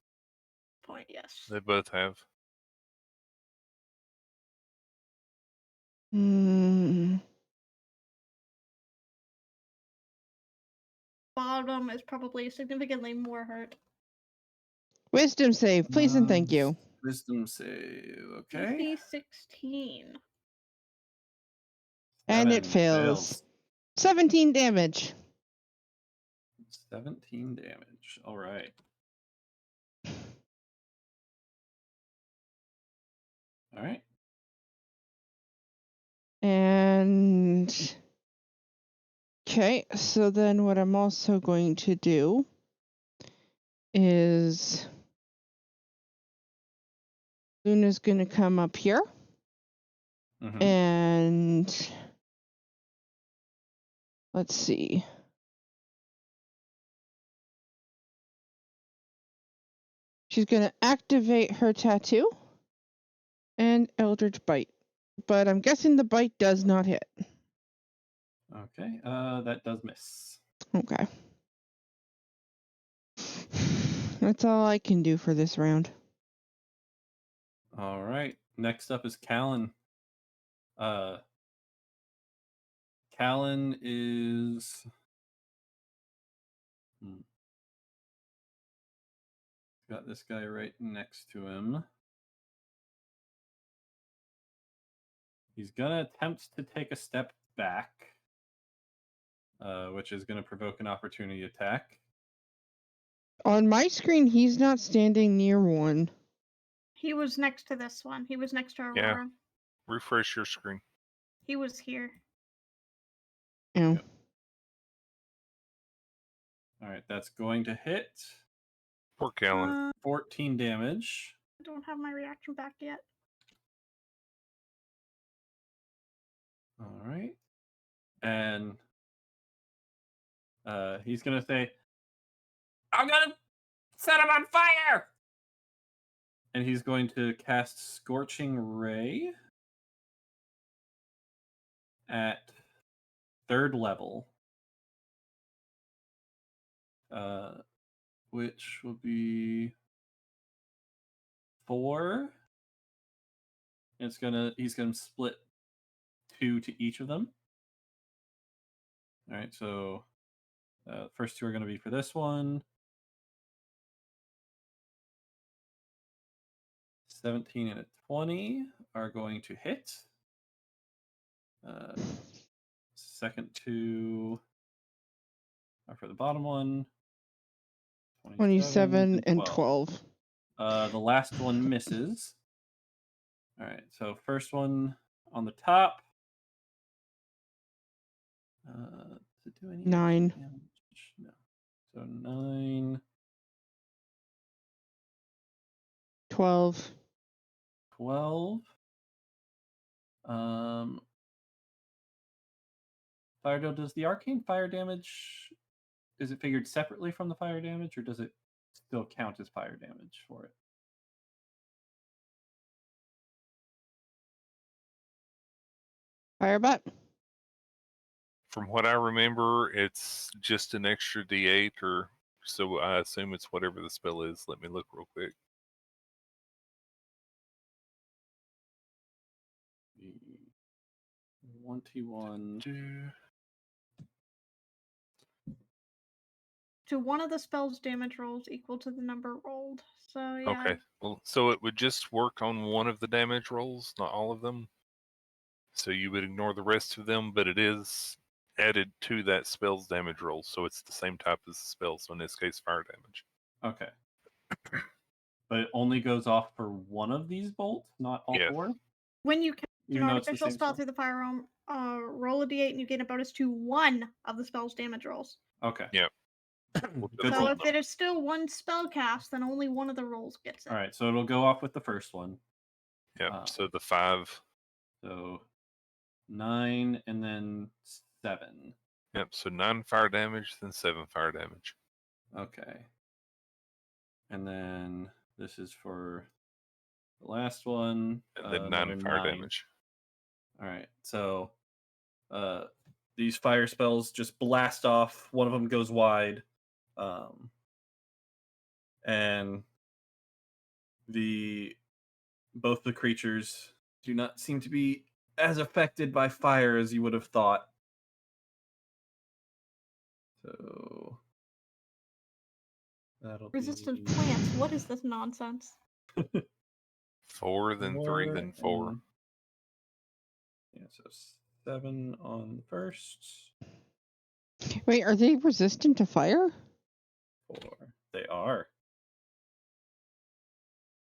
Point, yes. They both have. Bottom is probably significantly more hurt. Wisdom save, please and thank you. Wisdom save. Okay. DC 16. And it 7 fails. 17 damage. 17 damage. All right. All right. And Okay, so then what I'm also going to do is Luna's going to come up here Mhm. and let's see. She's going to activate her tattoo and Eldritch Bite. But I'm guessing the bite does not hit. Okay, that does miss. Okay. That's all I can do for this round. All right. Next up is Callan. Callan is. Got this guy right next to him. He's gonna attempt to take a step back, which is gonna provoke an opportunity attack. On my screen, he's not standing near one. He was next to this one. He was next to Yeah. Aurora. Refresh your screen. He was here. Oh. Yep. All right, that's going to hit. Poor Callan. 14 damage. I don't have my reaction back yet. All right. And he's going to say, I'm going to set him on fire! And he's going to cast Scorching Ray at 3rd level. Which will be 4. He's gonna split 2 to each of them. All right, so first 2 are going to be for this one. 17 and a 20 are going to hit. Second 2 are for the bottom one. 27 and 12. The last one misses. All right, so first one on the top. Does it do any 9. damage? No. So 9. 12. 12. Fire, does the arcane fire damage, is it figured separately from the fire damage, or does it still count as fire damage for it? Firebot? From what I remember, it's just an extra D8, or so I assume it's whatever the spell is. Let me look real quick. 21. To one of the spell's damage rolls equal to the number rolled. So yeah. Okay, well, so it would just work on one of the damage rolls, not all of them. So you would ignore the rest of them, but it is added to that spell's damage roll, so it's the same type as the spell, so in this case, fire damage. Okay. But it only goes off for one of these bolts, not all Yeah. 4? When you cast an Even though it's the artificial same spell spell? through the fire realm, roll a d8 and you gain a bonus to one of the spell's damage rolls. Okay. Yeah. Good So roll. if it is still one spell cast, then only one of the rolls gets it. All right, so it'll go off with the first one. Yeah, so the 5. So 9 and then 7. Yep, so 9 fire damage, then 7 fire damage. Okay. And then this is for the last one. And then another 9 fire damage. All right, so these fire spells just blast off. One of them goes wide. And both the creatures do not seem to be as affected by fire as you would have thought. So that'll Resistant be plants. What is this nonsense? 4, then 3, then 4. and- Yeah, so 7 on the first. Wait, are they resistant to fire? 4. They are.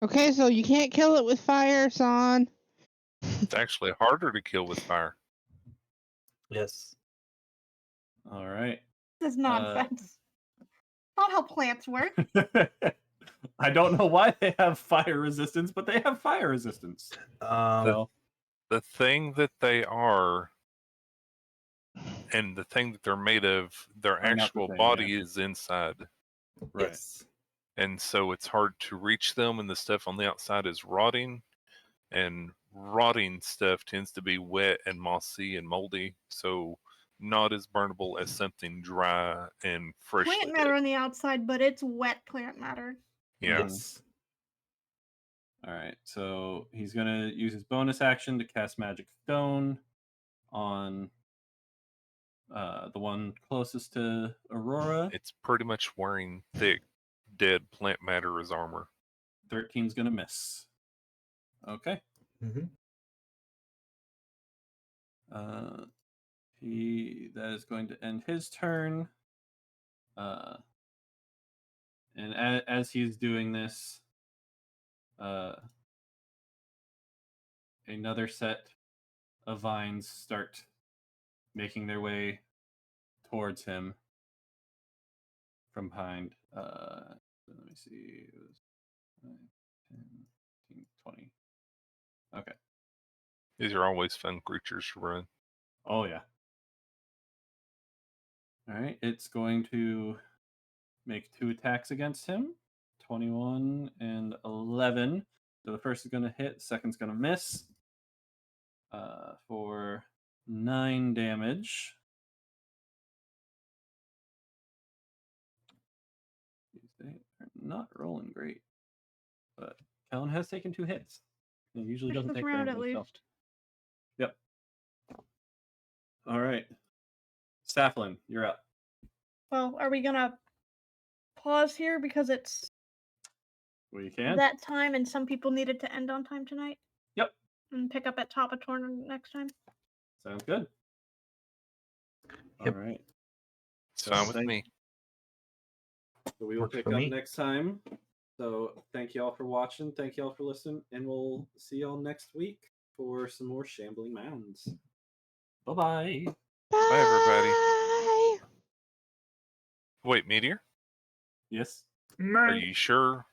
Okay, so you can't kill it with fire, son. It's actually harder to kill with fire. Yes. All right. This is nonsense. Not how plants work. I don't know why they have fire resistance, but they have fire resistance. So The thing that they are and the thing that they're made of, their Are not the actual same, body yeah. is inside. right. Yes. And so it's hard to reach them, and the stuff on the outside is rotting. And rotting stuff tends to be wet and mossy and moldy, so not as burnable as something dry and freshly Plant matter dead. on the outside, but it's wet plant matter. Yeah. Yes. All right. So he's gonna use his bonus action to cast Magic Stone on the one closest to Aurora. It's pretty much wearing thick, dead plant matter as armor. 13's gonna miss. Okay. Mm-hmm. That is going to end his turn. And as he's doing this, another set of vines start making their way towards him from behind. Let me see. It was 9, 10, 15, 20. Okay. These are always fun creatures to run. Oh, yeah. All right. It's going to make 2 attacks against him, 21 and 11. So the first is going to hit, second's going to miss for 9 damage. They are not rolling great, but Kellen has taken 2 hits. He usually doesn't This take round damage at himself. least. Yep. All right. Saflin, you're up. Well, are we gonna pause here because it's Well, you can. that time and some people needed to end on time tonight? Yep. And pick up at top of turn next time? Sounds good. Yep. All right. It's So fine with me. So we will Works pick for up me. next time. So thank you all for watching. Thank you all for listening. And we'll see y'all next week for some more Shambling Mounds. Bye-bye. Bye, everybody. Wait, Meteor? Yes? Are you sure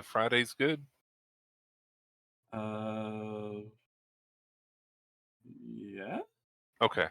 Friday's good? Yeah? Okay.